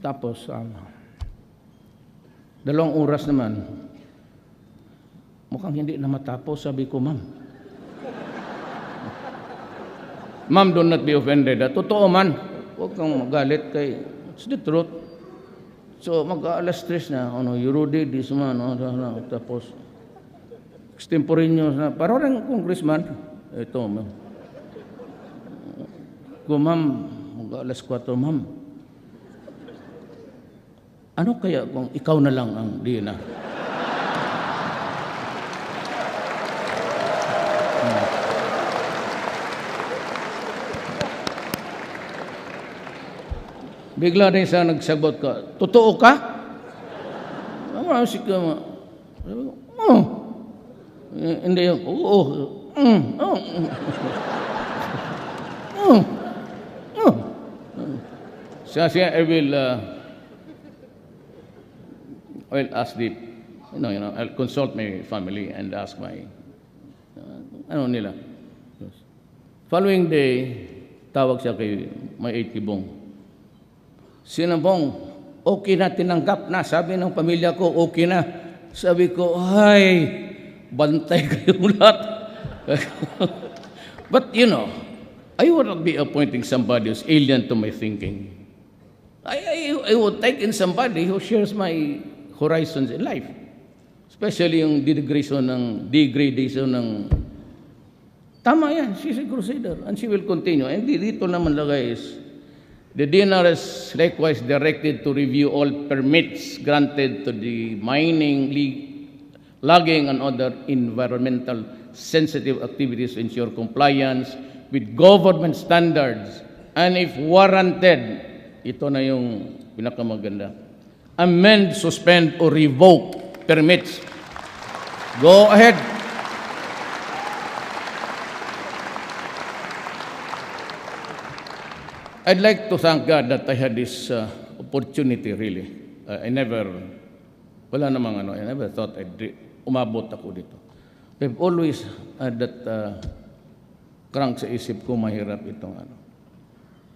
Tapos, 2 oras naman, mukhang hindi na matapos, sabi ko, Ma'am. Ma'am, do not be offended. Totoo man, huwag kang magalit kay, it's the truth. So, mag-alas 3 na, you Rudy, this man, tapos, extemporaneous na, parang congressman, ito, Ma'am. Kung Ma'am, mag-alas 4, Ma'am, ano kaya kung ikaw na lang ang Dina? Bigla rin siya nagsagot ka, totoo ka? Sabi ko, hindi yung, Siya, I will ask I'll consult my family and ask my, nila. Following day, tawag siya kay may 8 Kibong. Sinabong, okay na, tinanggap na. Sabi ng pamilya ko, okay na. Sabi ko, ay, bantay kayong lahat. But, I would not be appointing somebody who's alien to my thinking. I would take in somebody who shares my horizons in life. Especially yung degradation ng... Tama yan, she's a crusader and she will continue. And dito naman lagay is, the DNR is likewise directed to review all permits granted to the mining, logging, and other environmental sensitive activities to ensure compliance with government standards. And if warranted, ito na yung pinakamaganda, amend, suspend, or revoke permits. Go ahead. I'd like to thank God that I had this opportunity, really. I never thought umabot ako dito. I've always had that crank sa isip ko, mahirap itong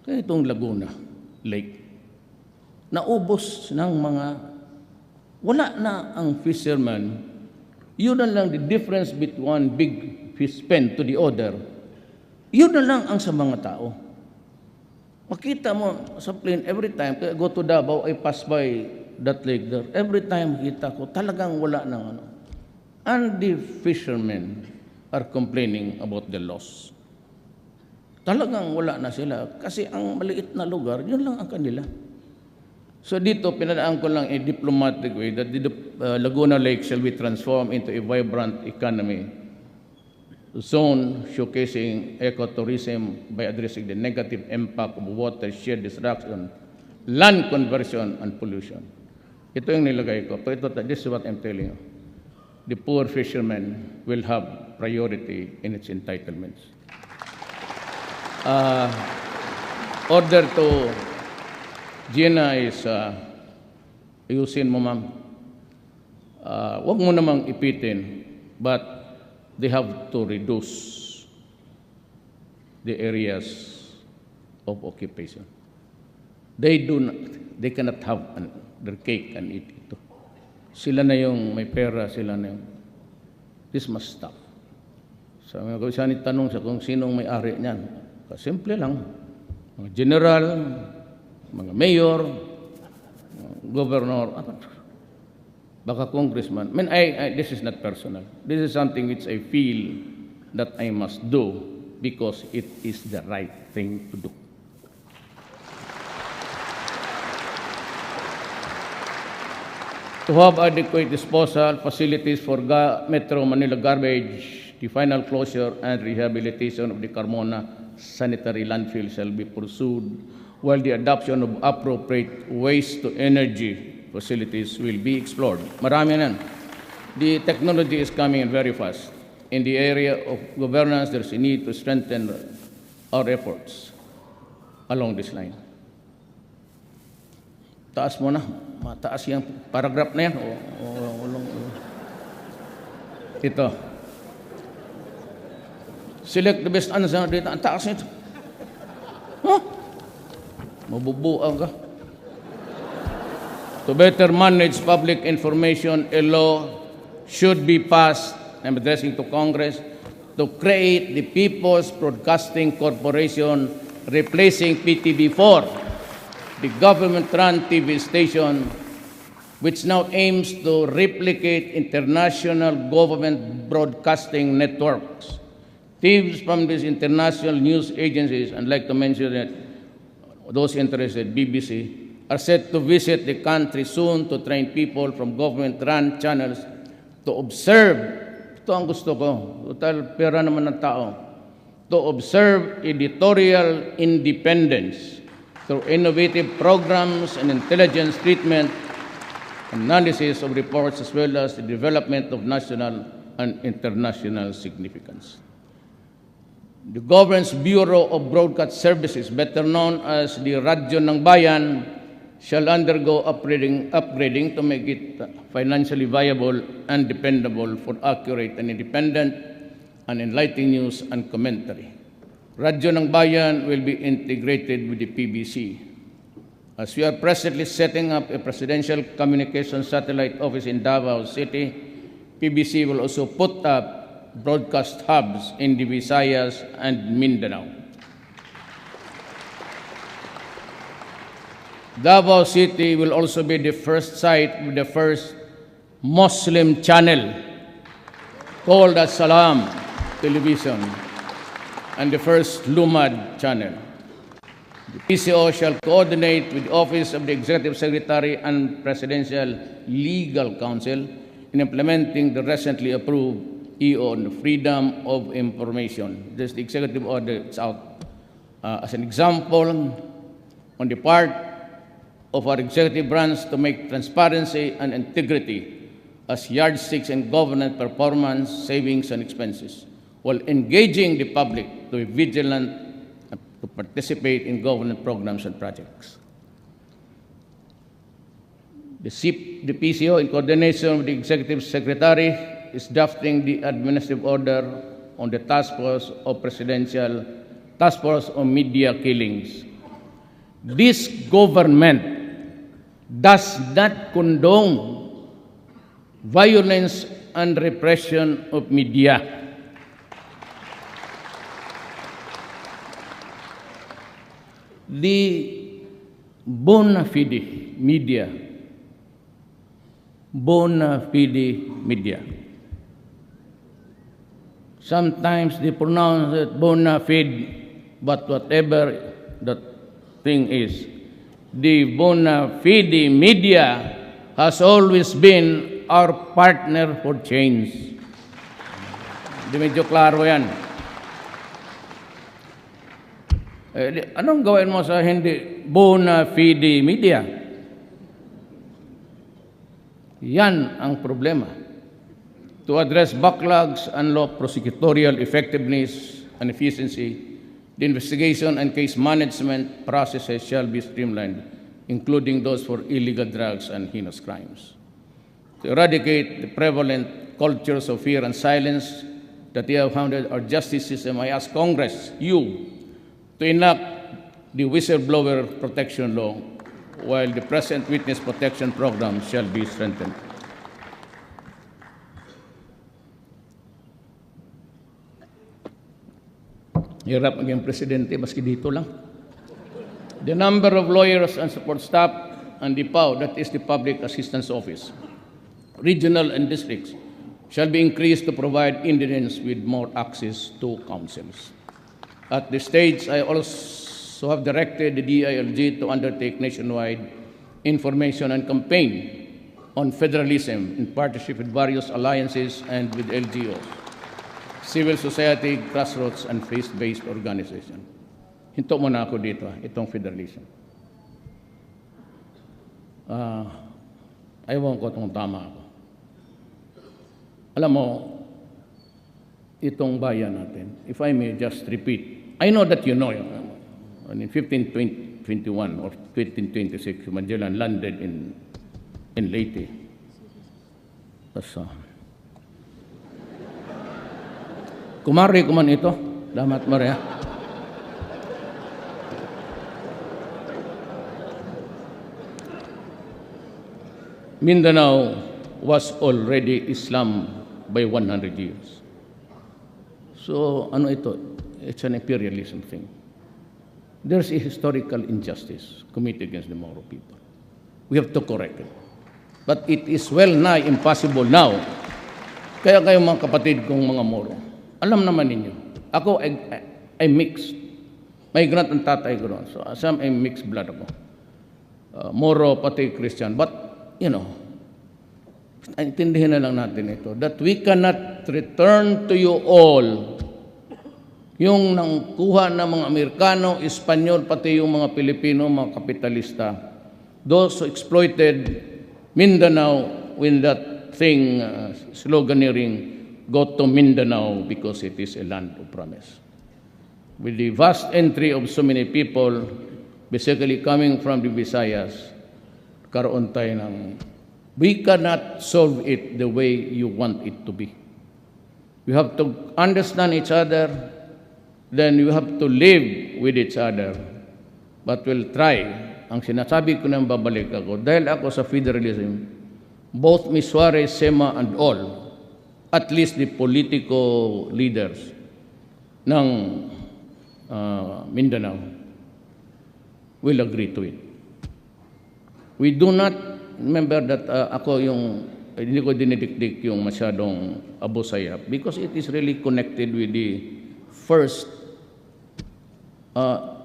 Kaya itong Laguna Lake, naubos ng wala na ang fisherman Yun na lang the difference between one big fish pen to the other. Yun na lang ang sa mga tao. Makita mo sa plane every time, kaya go to Davao, I pass by that lake there. Every time kita ko, talagang wala ng ano. And the fishermen are complaining about the loss. Talagang wala na sila kasi ang maliit na lugar, yun lang ang kanila. So dito, pinadaan ko lang a diplomatic way that the Laguna Lake shall be transformed into a vibrant economy zone showcasing ecotourism by addressing the negative impact of watershed destruction, land conversion, and pollution. Ito yung nilagay ko. Pero this is what I'm telling you. The poor fishermen will have priority in its entitlements. Order to Gina is, ayusin mo ma'am, wag mo namang ipitin, but they have to reduce the areas of occupation. They cannot have their cake and eat ito. Sila na yung may pera, sila na yung, this must stop. So, kung siya tanong sa kung sinong may-ari niyan, simple lang, mga general, mga mayor, governor, baka congressman. I mean, this is not personal. This is something which I feel that I must do because it is the right thing to do. To have adequate disposal facilities for Metro Manila garbage, the final closure and rehabilitation of the Carmona sanitary landfill shall be pursued, while the adoption of appropriate waste-to-energy facilities will be explored. Marami na. The technology is coming in very fast. In the area of governance, there's a need to strengthen our efforts along this line. Taas mo na. Mataas yung paragraph na yan. Ito. Select the best answer dito. Ang taas nito. Huh? Mabubuang ka. To better manage public information, a law should be passed, I'm addressing to Congress, to create the People's Broadcasting Corporation, replacing PTV4, the government-run TV station, which now aims to replicate international government broadcasting networks. Teams from these international news agencies, I'd like to mention that those interested, BBC, are set to visit the country soon to train people from government-run channels to observe, ito ang gusto ko, total pera naman ng tao, to observe editorial independence through innovative programs and intelligence treatment, analysis of reports, as well as the development of national and international significance. The Government's Bureau of Broadcast Services, better known as the Radyo ng Bayan, shall undergo upgrading to make it financially viable and dependable for accurate and independent and enlightening news and commentary. Radyo ng Bayan will be integrated with the PBC. As we are presently setting up a presidential communications satellite office in Davao City, PBC will also put up broadcast hubs in the Visayas and Mindanao. Davao City will also be the first site with the first Muslim channel called as Salam Television and the first Lumad channel. The PCO shall coordinate with the Office of the Executive Secretary and Presidential Legal Counsel in implementing the recently approved EO on Freedom of Information. This is the executive order. It's out. As an example, on the part of our executive branch to make transparency and integrity as yardsticks in government performance, savings, and expenses, while engaging the public to be vigilant and to participate in government programs and projects. The PCO, in coordination with the Executive Secretary, is drafting the administrative order on the Task Force on Media Killings. This government does not condone violence and repression of media. The bona fide media, sometimes they pronounce it bona fide, but whatever the thing is, the bona fide media has always been our partner for change. Di medyo klaro yan. Anong gawin mo sa hindi bona fide media? Yan ang problema. To address backlogs, unlock prosecutorial effectiveness and efficiency, the investigation and case management processes shall be streamlined, including those for illegal drugs and heinous crimes. To eradicate the prevalent cultures of fear and silence that they have founded our justice system, I ask Congress, you, to enact the whistleblower protection law, while the present witness protection program shall be strengthened. Hirap maging presidente, maski dito lang. The number of lawyers and support staff and the PAO, that is the Public Assistance Office, regional and districts, shall be increased to provide Indians with more access to counsels. At this stage, I also have directed the DILG to undertake nationwide information and campaign on federalism in partnership with various alliances and with LGOs, civil society, grassroots, and faith-based organizations. Hinto muna ako dito, itong federalism. Ayaw ko itong tama ako. Alam mo, itong bayan natin, if I may just repeat, I know that you know, in 1521 or 1526, Magellan landed in Leyte. Tapos, kumari ko man ito, damat Maria. Mindanao was already Islam by 100 years. So, ano ito? It's an imperialism thing. There's a historical injustice committed against the Moro people. We have to correct it. But it is well nigh impossible now. Kaya kayo mga kapatid kong mga Moro, alam naman ninyo, ako ay mixed. Migrant ang tatay ko ron. So some ay mixed blood ako. Moro, pati Christian. But, you know, intindihin na lang natin ito, that we cannot return to you all yung nangkuha ng mga Amerikano, Espanyol, pati yung mga Pilipino, mga kapitalista, those who exploited Mindanao with that thing, sloganeering, go to Mindanao because it is a land of promise. With the vast entry of so many people, basically coming from the Visayas, karoon tayo ng, we cannot solve it the way you want it to be. We have to understand each other, then you have to live with each other. But we'll try. Ang sinasabi ko nang babalik ako, dahil ako sa federalism, both Ms. Suarez, Sema, and all, at least the political leaders ng Mindanao will agree to it. We do not, remember that ako yung, hindi ko dinidikdik yung masyadong Abu Sayyaf because it is really connected with the first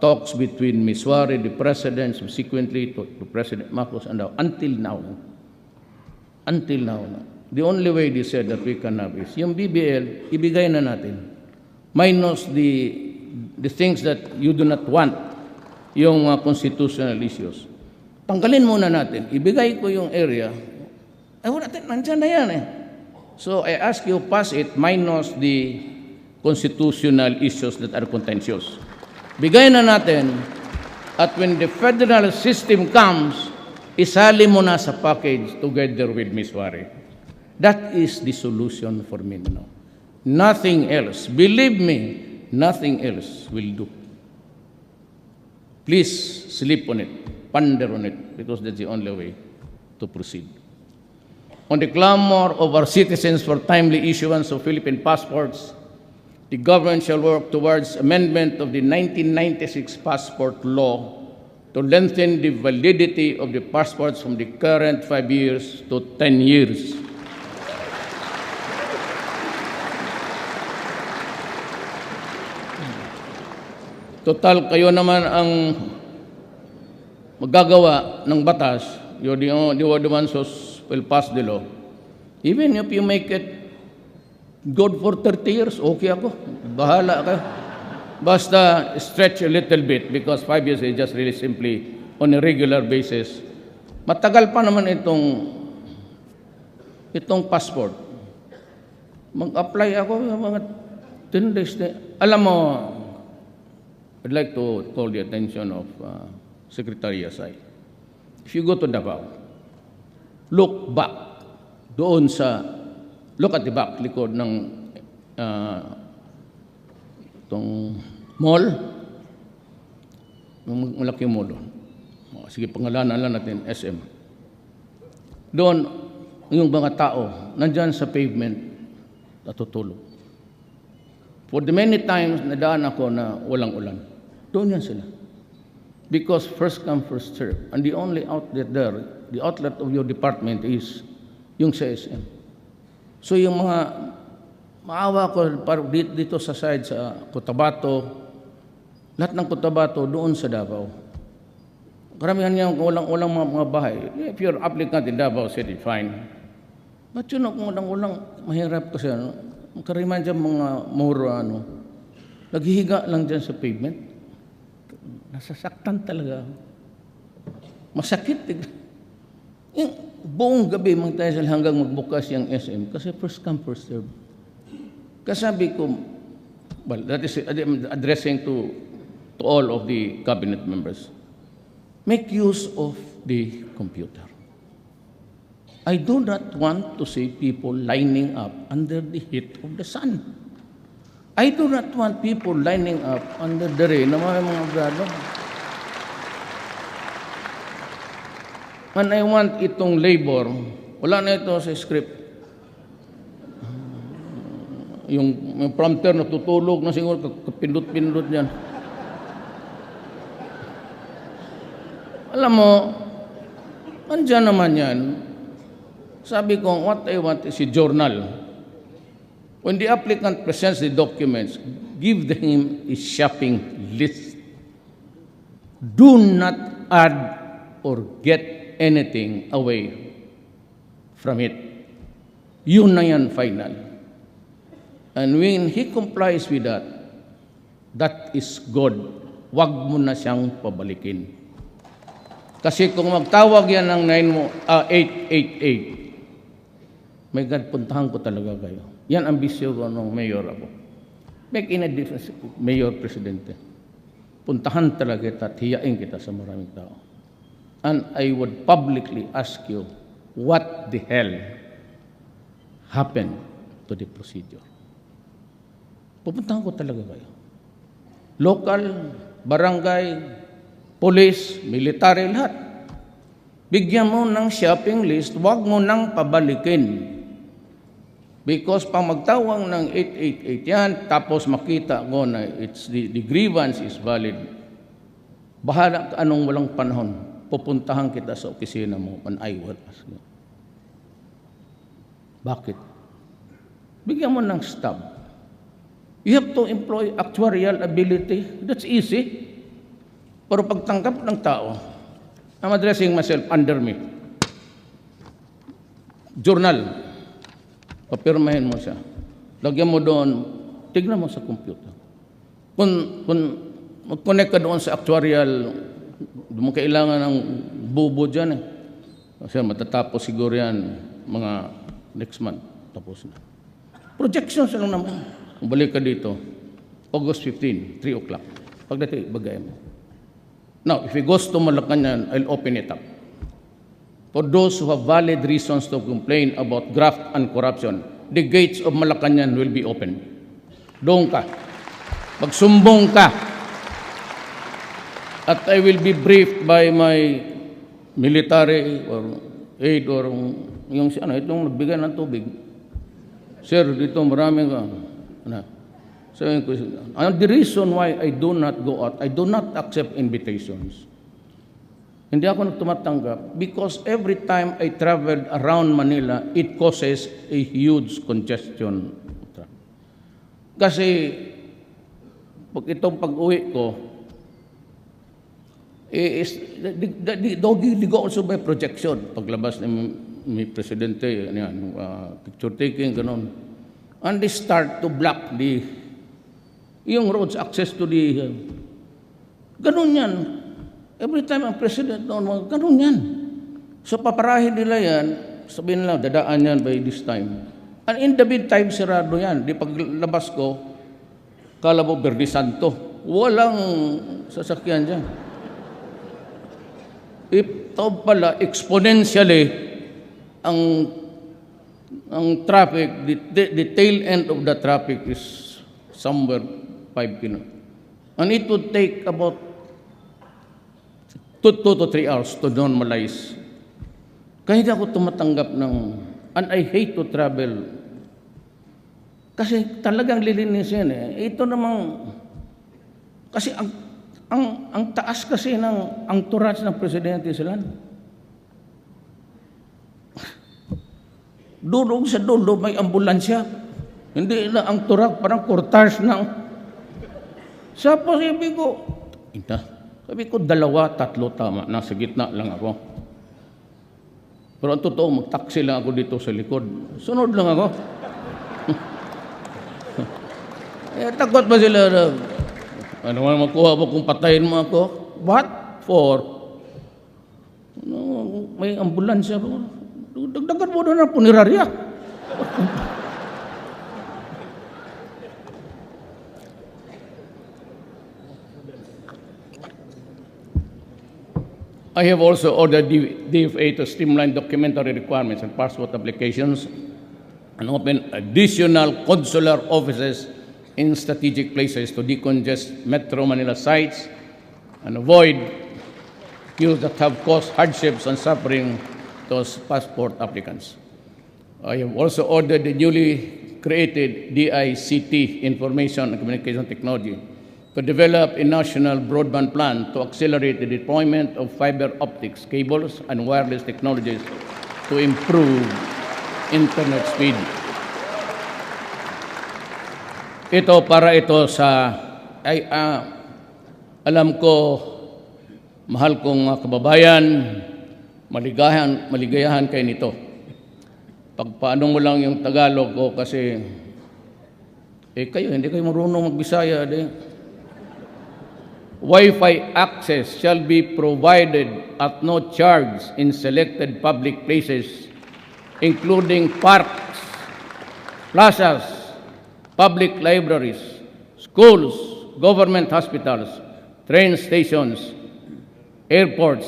talks between Ms. Suarez, the president, subsequently to President Marcos, and now, until now. The only way they said that we can have is, yung BBL, ibigay na natin. Minus the things that you do not want, yung constitutional issues. Tanggalin muna natin. Ibigay ko yung area. Ay, wala natin, nandyan na yan eh. So, I ask you, pass it minus the constitutional issues that are contentious. Bigay na natin at when the federal system comes, isali mo na sa package together with Ms. Suarez. That is the solution for Mindanao. Nothing else. Believe me, nothing else will do. Please sleep on it, ponder on it, because that's the only way to proceed. On the clamor of our citizens for timely issuance of Philippine passports, the government shall work towards amendment of the 1996 passport law to lengthen the validity of the passports from the current 5 years to 10 years. Total, kayo naman ang magagawa ng batas. You're the ones who will pass the law. Even if you make it good for 30 years, okay ako. Bahala ka. Basta stretch a little bit because 5 years is just really simply on a regular basis. Matagal pa naman itong passport. Mag-apply ako mga 10 days. Alam mo, I'd like to call the attention of Secretary Yasay. If you go to Davao, look back doon look at the back, likod ng itong mall, malaking mall doon. Sige, pangalanan lang natin, SM. Doon, yung mga tao, nandyan sa pavement, natutulog. For the many times na daan ako na walang ulan, doon yan sila. Because first come, first serve. And the only outlet there, the outlet of your department is yung sa SM. So yung mga maawa ko dito sa side sa Cotabato, lahat ng Cotabato doon sa Davao. Karamihan niya walang mga bahay. If you're applicant in Davao City, fine. But kung walang mahirap kasi karamihan dyan mga moro naghihiga lang dyan sa pavement. Nasasaktan talaga. Masakit. Yung buong gabi magtayo hanggang magbukas yung SM kasi first come, first serve. Kasabi ko, well, that is addressing to all of the cabinet members. Make use of the computer. I do not want to see people lining up under the heat of the sun. I do not want people lining up under the rain na mga brado. And I want itong labor, wala na ito sa script. Yung prompter natutulog na siguro, kapindot-pindot yan. Alam mo, andyan naman yan. Sabi ko, what I want is a journal. When the applicant presents the documents, give him a shopping list. Do not add or get anything away from it. Yun na yan final. And when he complies with that, that is good. Wag mo na siyang pabalikin. Kasi kung magtawag yan ng 888, may God, puntahan ko talaga kayo. Yan ang bisyo ko nung mayor ako. Make in a difference, mayor, presidente. Puntahan talaga kita at hiyain kita sa maraming tao. And I would publicly ask you, what the hell happened to the procedure? Pupuntahan ko talaga kayo. Local, barangay, police, military, lahat. Bigyan mo ng shopping list, huwag mo nang pabalikin. Because pang magtawang ng 888 yan, tapos makita ko na the grievance is valid, bahala ka anong walang panahon, pupuntahan kita sa opisina mo and I will ask you. Bakit? Bigyan mo ng stub. You have to employ actuarial ability. That's easy. Pero pagtanggap ng tao, I'm addressing myself under me. Journal. Papirmahin mo siya. Lagyan mo doon, tignan mo sa computer. Kung mag-connect ka doon sa actuarial, mo kailangan ng bubo dyan eh. Kasi matatapos siguro yan mga next month. Tapos na. Projections lang naman. Kung balik ka dito, August 15, 3 o'clock. Pagdating, bagay mo. Now, if it goes to Malacanang, I'll open it up. For those who have valid reasons to complain about graft and corruption, the gates of Malacanang will be open. Doon ka. Magsumbong ka. At I will be briefed by my military or aid or yung si ano, itong nagbigay ng tubig. Sir, dito marami ka. Ano? So, the reason why I do not go out, I do not accept invitations. Hindi ako tumatanggap because every time I traveled around Manila, it causes a huge congestion. Kasi pag itong pag-uwi ko, di go also by projection. Paglabas ni Presidente, picture taking, ganun. And they start to block yung roads, access to the, ganun yan. Every time ang President noon, ganun yan. So paparahin nila yan, sabihin nila, dadaan yan by this time. And in the meantime, sirado yan. Di paglabas ko, kala mo Verde Santo. Walang sasakyan dyan. Ito pala, exponentially, ang traffic, the tail end of the traffic is somewhere 5 km. And it would take about 2 to 3 hours to normalize. Kaya hindi ako tumatanggap ng, and I hate to travel. Kasi talagang lilinis yan eh. Ito namang, kasi ang taas kasi ng, ang turats ng Presidente sila. Doon sa dulo may ambulansya. Hindi na ang turak, parang kurtas ng, sabi ko, 2, 3 tama. Nasa gitna lang ako. Pero ang totoo, mag-taxi lang ako dito sa likod. Sunod lang ako. Takot ba sila na, ano man makuha mo kung patayin mo ako? What for? May ambulansya po. Dagdagan mo na punerarya. I have also ordered DFA to streamline documentary requirements and passport applications and open additional consular offices in strategic places to decongest Metro Manila sites and avoid queues that have caused hardships and suffering to passport applicants. I have also ordered the newly created DICT, Information and Communication Technology, to develop a national broadband plan to accelerate the deployment of fiber optics cables and wireless technologies to improve internet speed. Ito para ito sa alam ko, mahal kong mga kababayan, maligayahan kayo nito. Pagpaano mo lang yung Tagalog ko kasi kayo hindi kayo marunong magbisaya Wi-Fi access shall be provided at no charge in selected public places, including parks, plazas, public libraries, schools, government hospitals, train stations, airports,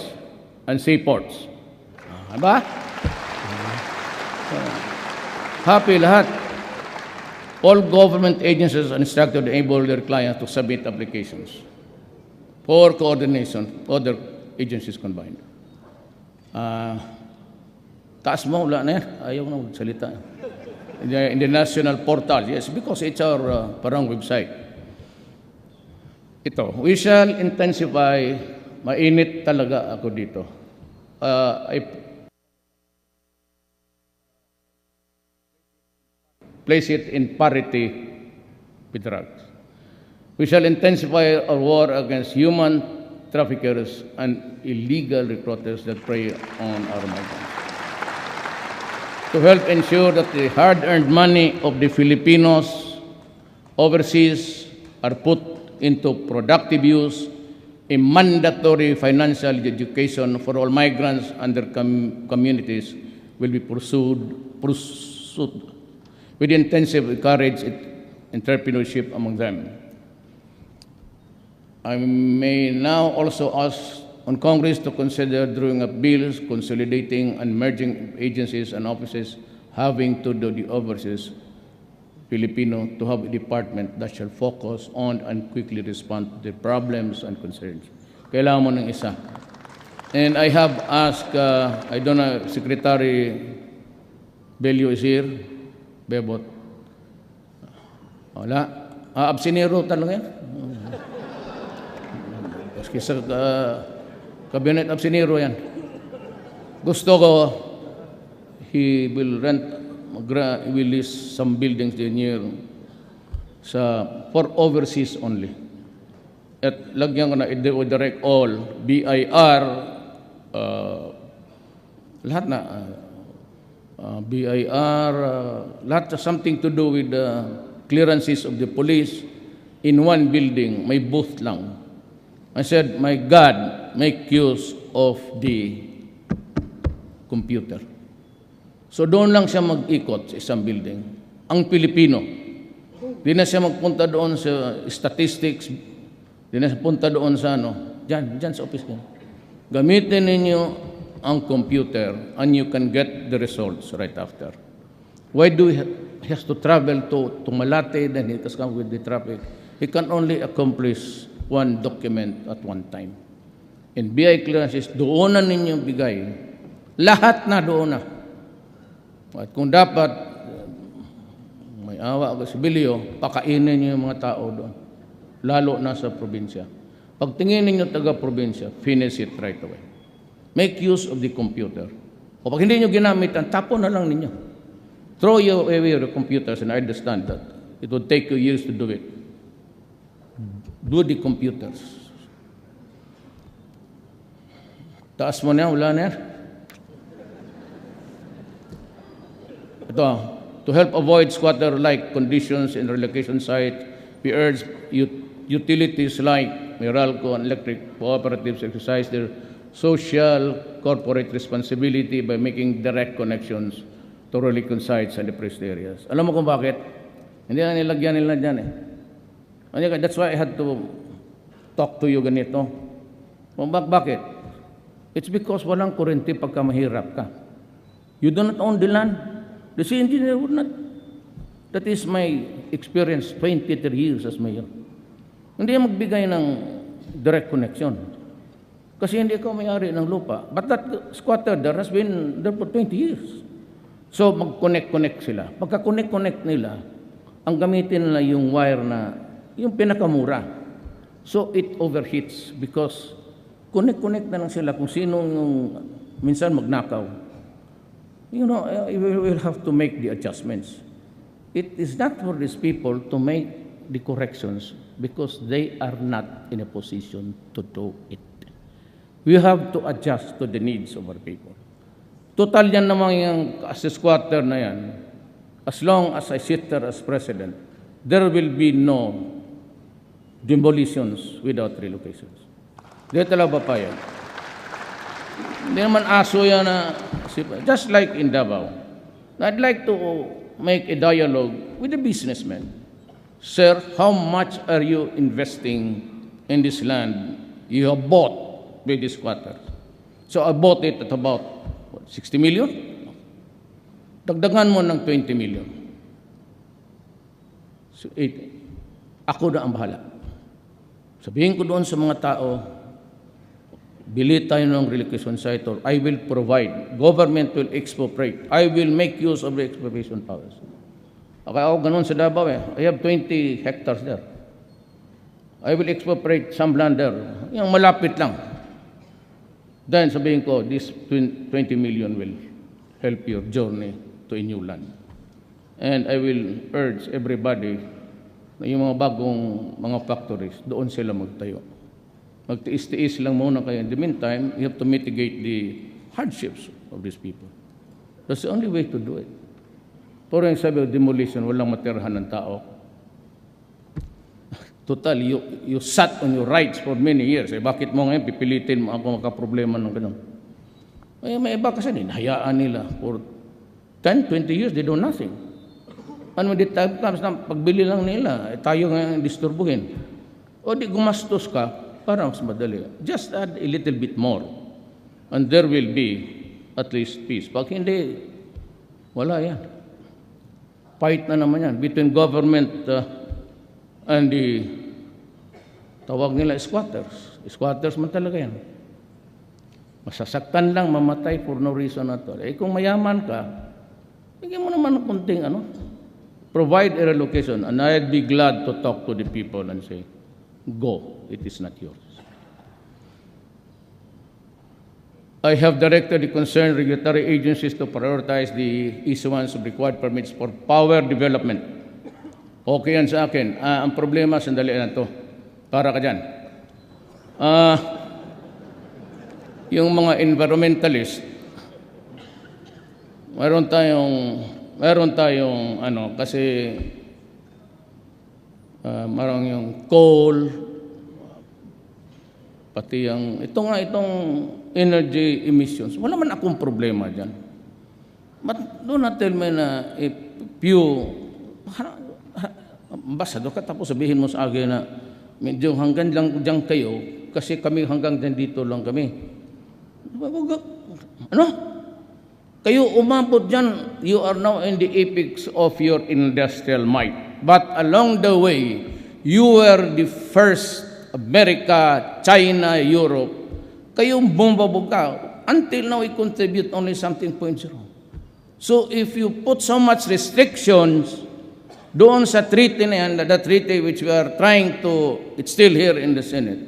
and seaports. Diba? Happy lahat. All government agencies are instructed to enable their clients to submit applications for coordination, other agencies combined. Taas mo, wala na yan. Ayaw na magsalita. In the national portal, yes, because it's our parang website. Ito, we shall intensify, mainit talaga ako dito. I place it in parity with drugs. We shall intensify our war against human traffickers and illegal recruiters that prey on our migrants. To help ensure that the hard-earned money of the Filipinos overseas are put into productive use, a mandatory financial education for all migrants and their communities will be pursued with intensive encourage entrepreneurship among them. I may now also ask on Congress to consider drawing up bills consolidating and merging agencies and offices having to do the overseas Filipino to have a department that shall focus on and quickly respond to the problems and concerns. Kailangan mo ng isa. And I have asked, I don't know, Secretary Bello is here. Bebot. Wala. Absinero talaga yan. Maski sa cabinet absinero yan. Gusto ko, he will he will lease some buildings din here for overseas only. At lagyan ko na i-direct all, BIR, lahat na, BIR, lahat something to do with the clearances of the police in one building, may booth lang. I said, my God, make use of the computer. So doon lang siya mag-ikot sa isang building. Ang Pilipino, di na siya magpunta doon sa statistics, di na siya punta doon sa dyan sa office niya. Gamitin ninyo ang computer and you can get the results right after. Why do he has to travel to Malate, then he has come with the traffic? He can only accomplish one document at one time. And BI clearances, doon na ninyo bigay. Lahat na doon na. At kung dapat, may awa o sibilyo, pakainin niyo yung mga tao doon. Lalo na sa probinsya. Pagtingin ninyo taga-probinsya, finish it right away. Make use of the computer. O pag hindi nyo ginamit, tapon na lang ninyo. Throw away your computers, and I understand that. It would take you years to do it. Do the computers. Taas mo na, wala na yan. Ito, to help avoid squatter-like conditions in relocation site, we urge utilities like Meralco and electric cooperatives exercise their social corporate responsibility by making direct connections to relocation sites and depressed areas. Alam mo kung bakit? Hindi na nilagyan nila dyan eh. That's why I had to talk to you ganito. Bakit? It's because walang kurente pagka mahirap ka. You do not own the land. The city engineer would not. That is my experience, 23 years as mayor. Hindi magbigay ng direct connection. Kasi hindi ikaw may-ari ng lupa. But that squatter there has been there for 20 years. So mag-connect sila. Pagka-connect nila, ang gamitin nila yung wire na, yung pinakamura. So it overheats because connect na lang sila kung sino yung minsan magnakaw. You know, we will have to make the adjustments. It is not for these people to make the corrections because they are not in a position to do it. We have to adjust to the needs of our people. Total yan naman yung as a squatter na yan, as long as I sit there as president, there will be no demolitions without relocations. Di talaga ba pa yan? Hindi naman aso yan na, just like in Davao. I'd like to make a dialogue with the businessmen. Sir, how much are you investing in this land you have bought by the squatters? So I bought it at about 60 million? Dagdagan mo ng 20 million. So, ako na ang bahala. Sabihin ko doon sa mga tao, bili tayo ng relocation site or I will provide. Government will expropriate. I will make use of the expropriation powers. Okay, ako ganun sa Davao eh. I have 20 hectares there. I will expropriate some land there. Yung malapit lang. Then sabihin ko, this 20 million will help your journey to a new land. And I will urge everybody na yung mga bagong mga factories, doon sila magtayo. Magtiis-tiis lang muna kayo. In the meantime, you have to mitigate the hardships of these people. That's the only way to do it. Pero yung sabi, demolition, walang matirahan ng tao. Total, you sat on your rights for many years. Eh, bakit mo ngayon pipilitin mo ako makaproblema ng ganun? Eh, may iba kasi hinahayaan nila. For 10, 20 years, they do nothing. And when the time comes na pagbili lang nila, eh, tayo ngayon disturbuhin. O di gumastos ka, para mas madali. Just add a little bit more. And there will be at least peace. Pag hindi, wala yan. Fight na naman yan between government and the tawag nila squatters. Squatters man talaga yan. Masasaktan lang, mamatay for no reason at all. Eh kung mayaman ka, Bigyan mo naman ng konting provide a relocation, and I'd be glad to talk to the people and say, go, it is not yours. I have directed the concerned regulatory agencies to prioritize the issuance of required permits for power development. Okay yan sa akin. Ang problema, sandali na to. Para ka dyan. Yung mga environmentalist, meron tayong kasi marang yung coal, pati itong energy emissions. Wala man akong problema dyan. But do not tell me na if you, ambassador ka tapos sabihin mo sa akin na medyo hanggang lang dyan kayo kasi kami hanggang dyan dito lang kami. Kayo umabot dyan, you are now in the apex of your industrial might. But along the way, you were the first, America, China, Europe, kayo bumabog ka. Until now, we contribute only something 0.0. So if you put so much restrictions doon sa treaty na yan, the treaty which we are trying to, it's still here in the Senate,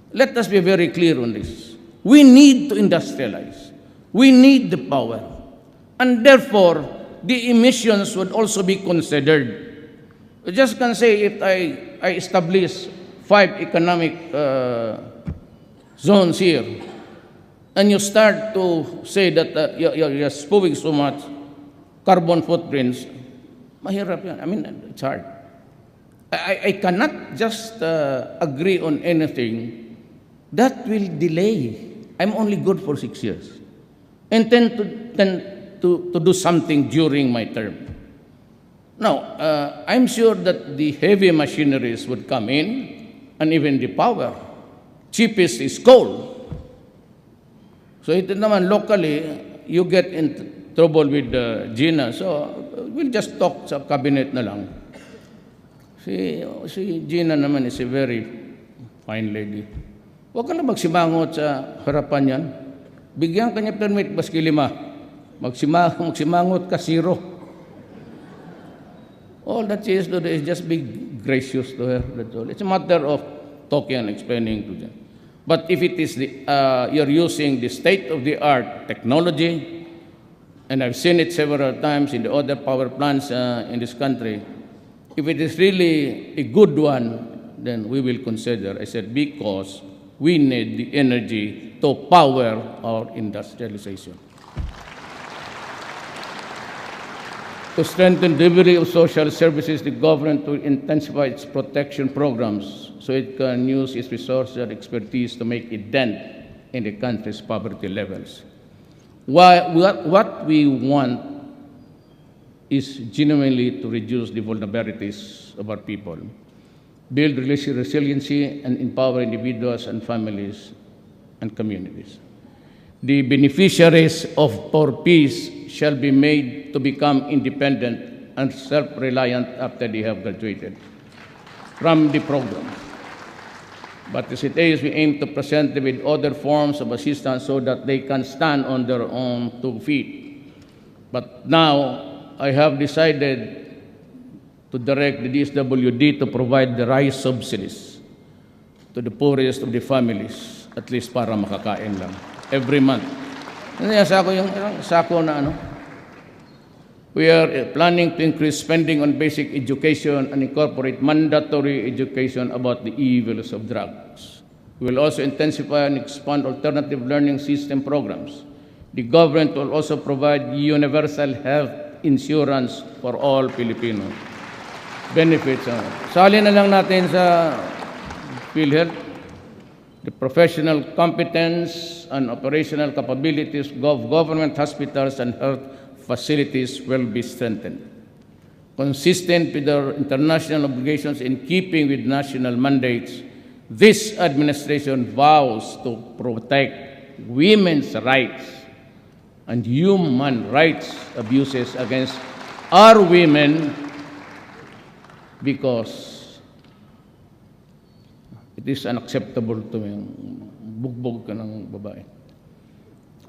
let us be very clear on this. We need to industrialize. We need the power. And therefore, the emissions would also be considered. I just can say if I establish 5 economic zones here, and you start to say that you're spewing so much carbon footprints, mahirap yan. I mean, it's hard. I cannot just agree on anything that will delay. I'm only good for 6 years. And tend to do something during my term. Now, I'm sure that the heavy machineries would come in, and even the power. Cheapest is coal. So ito naman, locally, you get in trouble with Gina. So we'll just talk sa cabinet na lang. Si Gina naman is a very fine lady. Huwag ka lang magsimangot sa harapan yan. Bigyan kanya permit, baski 5. Magsimangot ka 0. All that she is to do is just be gracious to her. That's all. It's a matter of talking and explaining to them. But if it is you're using the state-of-the-art technology, and I've seen it several times in the other power plants in this country, if it is really a good one, then we will consider. I said, because we need the energy to power our industrialization. To strengthen delivery of social services, the government will intensify its protection programs so it can use its resources and expertise to make a dent in the country's poverty levels. What we want is genuinely to reduce the vulnerabilities of our people, build resiliency, and empower individuals and families and communities. The beneficiaries of Poor Peace shall be made to become independent and self-reliant after they have graduated from the program. But as it is, we aim to present them with other forms of assistance so that they can stand on their own 2 feet. But now, I have decided to direct the DSWD to provide the rice subsidies to the poorest of the families, at least para makakain lang, every month. Sako na We are planning to increase spending on basic education and incorporate mandatory education about the evils of drugs. We will also intensify and expand alternative learning system programs. The government will also provide universal health insurance for all Filipinos. Benefits. Sali na lang natin sa PhilHealth. The professional competence and operational capabilities of government hospitals and health facilities will be strengthened. Consistent with our international obligations in keeping with national mandates, this administration vows to protect women's rights and human rights abuses against our women because it is unacceptable to me bugbog ka ng babae.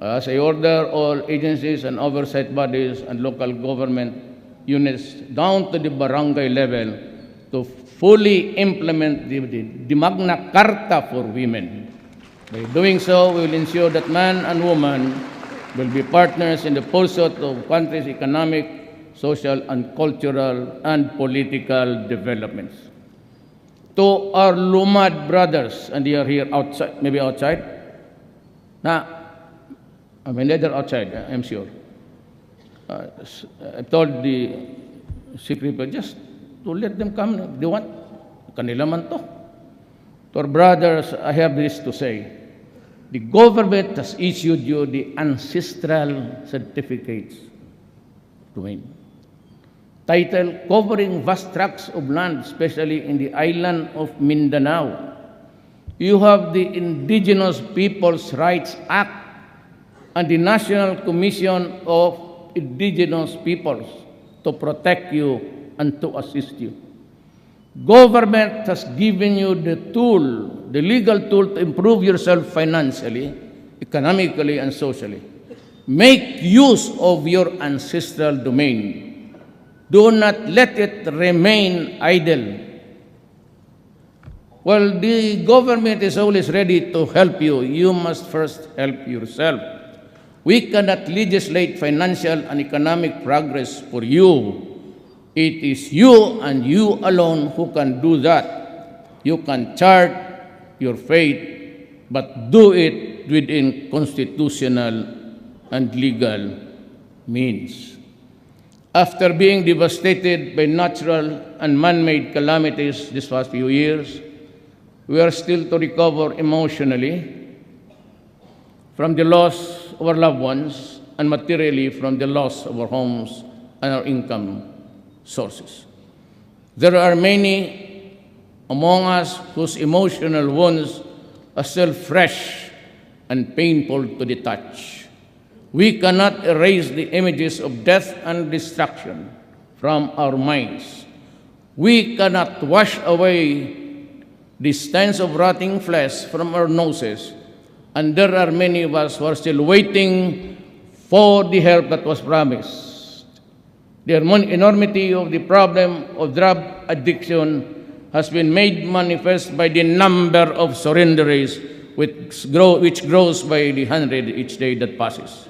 As I order all agencies and oversight bodies and local government units down to the barangay level to fully implement the Magna Carta for women. By doing so, we will ensure that man and woman will be partners in the pursuit of country's economic, social, and cultural and political developments. To our Lumad brothers, and they are here outside, maybe outside. I mean, they're outside, I'm sure. I told the secretary just to let them come. If they want, kanila man to. To our brothers, I have this to say. The government has issued you the ancestral certificates domain. Title, covering vast tracts of land, especially in the island of Mindanao. You have the Indigenous Peoples' Rights Act and the National Commission of Indigenous Peoples to protect you and to assist you. Government has given you the tool, the legal tool to improve yourself financially, economically, and socially. Make use of your ancestral domain. Do not let it remain idle. While the government is always ready to help you, you must first help yourself. We cannot legislate financial and economic progress for you. It is you and you alone who can do that. You can chart your fate, but do it within constitutional and legal means. After being devastated by natural and man-made calamities this past few years, we are still to recover emotionally from the loss of our loved ones and materially from the loss of our homes and our income sources. There are many among us whose emotional wounds are still fresh and painful to the touch. We cannot erase the images of death and destruction from our minds. We cannot wash away the stench of rotting flesh from our noses, and there are many of us who are still waiting for the help that was promised. The enormity of the problem of drug addiction has been made manifest by the number of surrenderies which grows by the hundred each day that passes.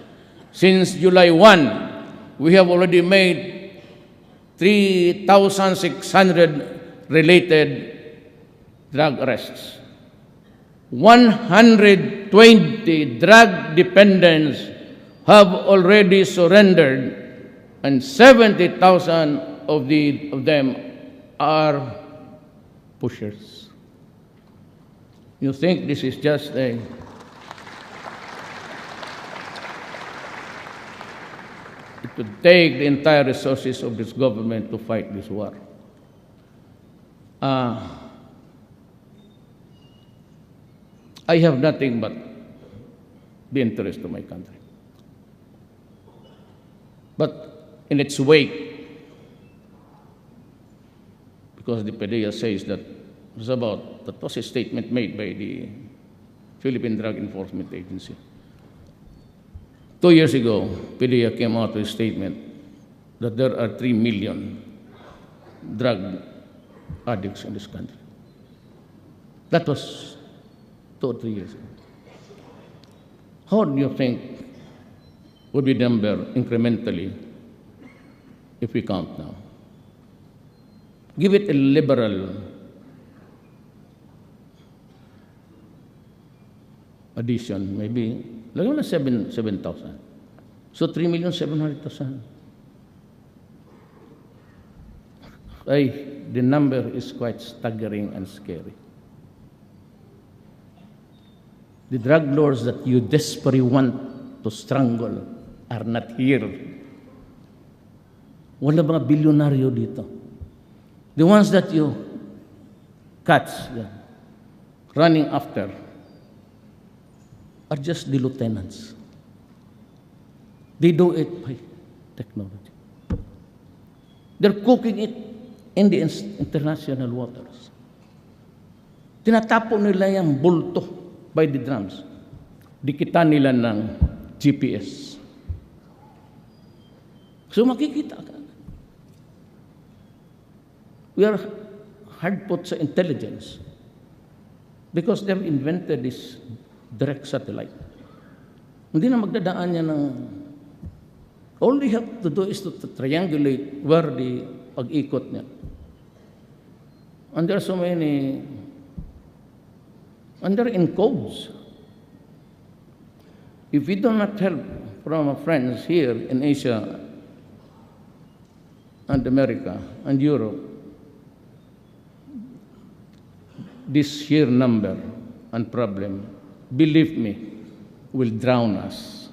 Since July 1, we have already made 3,600 related drug arrests. 120 drug dependents have already surrendered, and 70,000 of them are pushers. You think this is just a it would take the entire resources of this government to fight this war. I have nothing but the interest of my country. But in its wake, because the PDEA says that that was a statement made by the Philippine Drug Enforcement Agency. 2 years ago, PDEA came out with a statement that there are 3 million drug addicts in this country. That was 2 or 3 years ago. How do you think would be the number incrementally if we count now? Give it a liberal addition, maybe, lagyan mo na 7,000. So 3,700,000. The number is quite staggering and scary. The drug lords that you desperately want to strangle are not here. Wala mga bilyonaryo dito. The ones that you catch running after are just the lieutenants. They do it by technology. They're cooking it in the international waters. Tinatapon nila yung bulto by the drums. Dikitan nila ng GPS. So makikita ka. We are hard put sa intelligence because they've invented this direct satellite. Hindi na magdadaan niya ng... All they have to do is to triangulate where the pag-ikot niya. And there are so many... And they're in codes. If we do not help from our friends here in Asia and America and Europe, this sheer number and problem, believe me, will drown us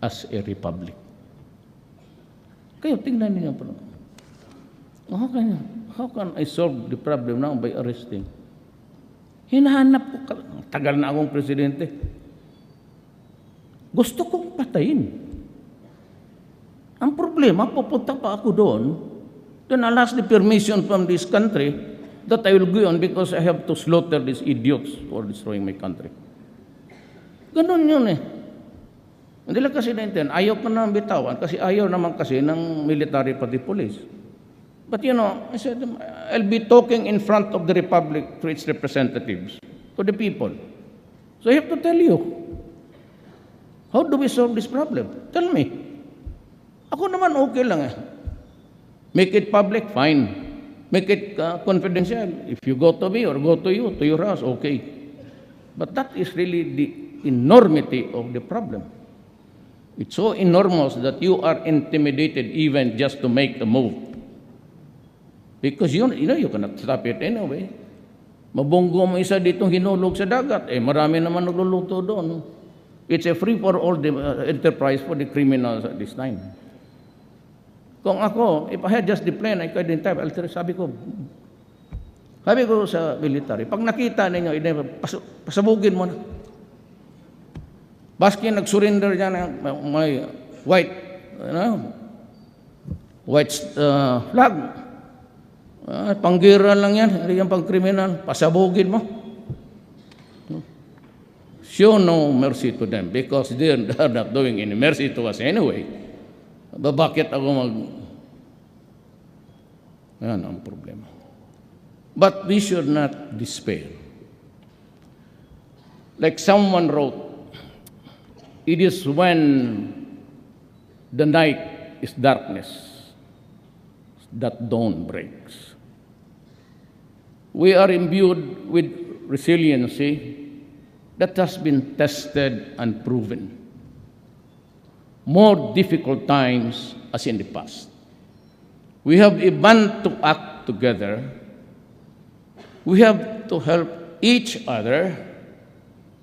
as a republic. Kaya tingnan niyo po. How can I solve the problem now by arresting? Hinahanap ko, tagal na akong presidente. Gusto kong patayin. Ang problema, pupunta pa ako doon, then I'll ask the permission from this country that I will go on because I have to slaughter these idiots for destroying my country. Ganun yun eh. Hindi lang kasi naintindihan, ayaw pa naman bitawan kasi ayaw naman kasi ng military pati police. But you know, I said, I'll be talking in front of the Republic to its representatives, to the people. So I have to tell you, how do we solve this problem? Tell me. Ako naman okay lang eh. Make it public, fine. Make it confidential. If you go to me or go to you, to your house, okay. But that is really the enormity of the problem. It's so enormous that you are intimidated even just to make a move. Because you know you cannot stop it anyway. Mabunggo mo isa ditong hinulog sa dagat, eh marami naman nagluluto doon. It's a free-for-all enterprise for the criminals at this time. Kung ako, if I had just the plan, I couldn't have. Sabi ko sa military, pag nakita ninyo, pasabugin mo na. Baski nag-surrender dyan, may white flag. Panggira lang yan, hindi yan pang kriminal. Pasabugin mo. Show no mercy to them because they are not doing any mercy to us anyway. Bakit ako Yan ang problema. But we should not despair. Like someone wrote, it is when the night is darkness that dawn breaks. We are imbued with resiliency that has been tested and proven. More difficult times as in the past. We have a bond to act together. We have to help each other,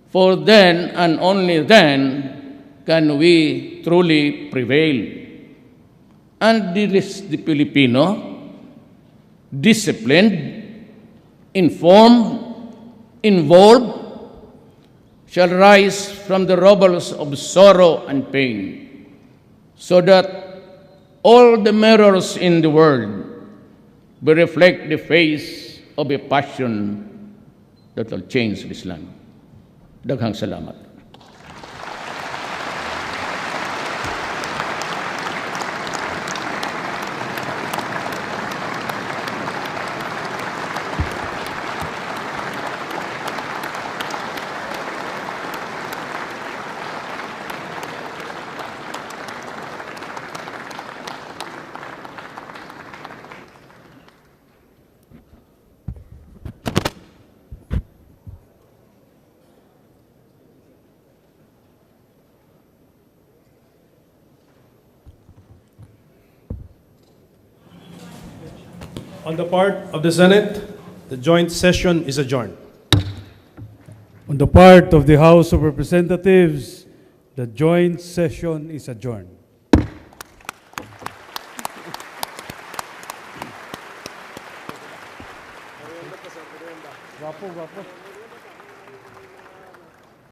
for then and only then can we truly prevail. And this the Filipino, disciplined, informed, involved, shall rise from the rubbles of sorrow and pain, so that all the mirrors in the world will reflect the face of a passion that will change this land. Daghang salamat. On the part of the Senate, the joint session is adjourned. On the part of the House of Representatives, the joint session is adjourned. Guapo.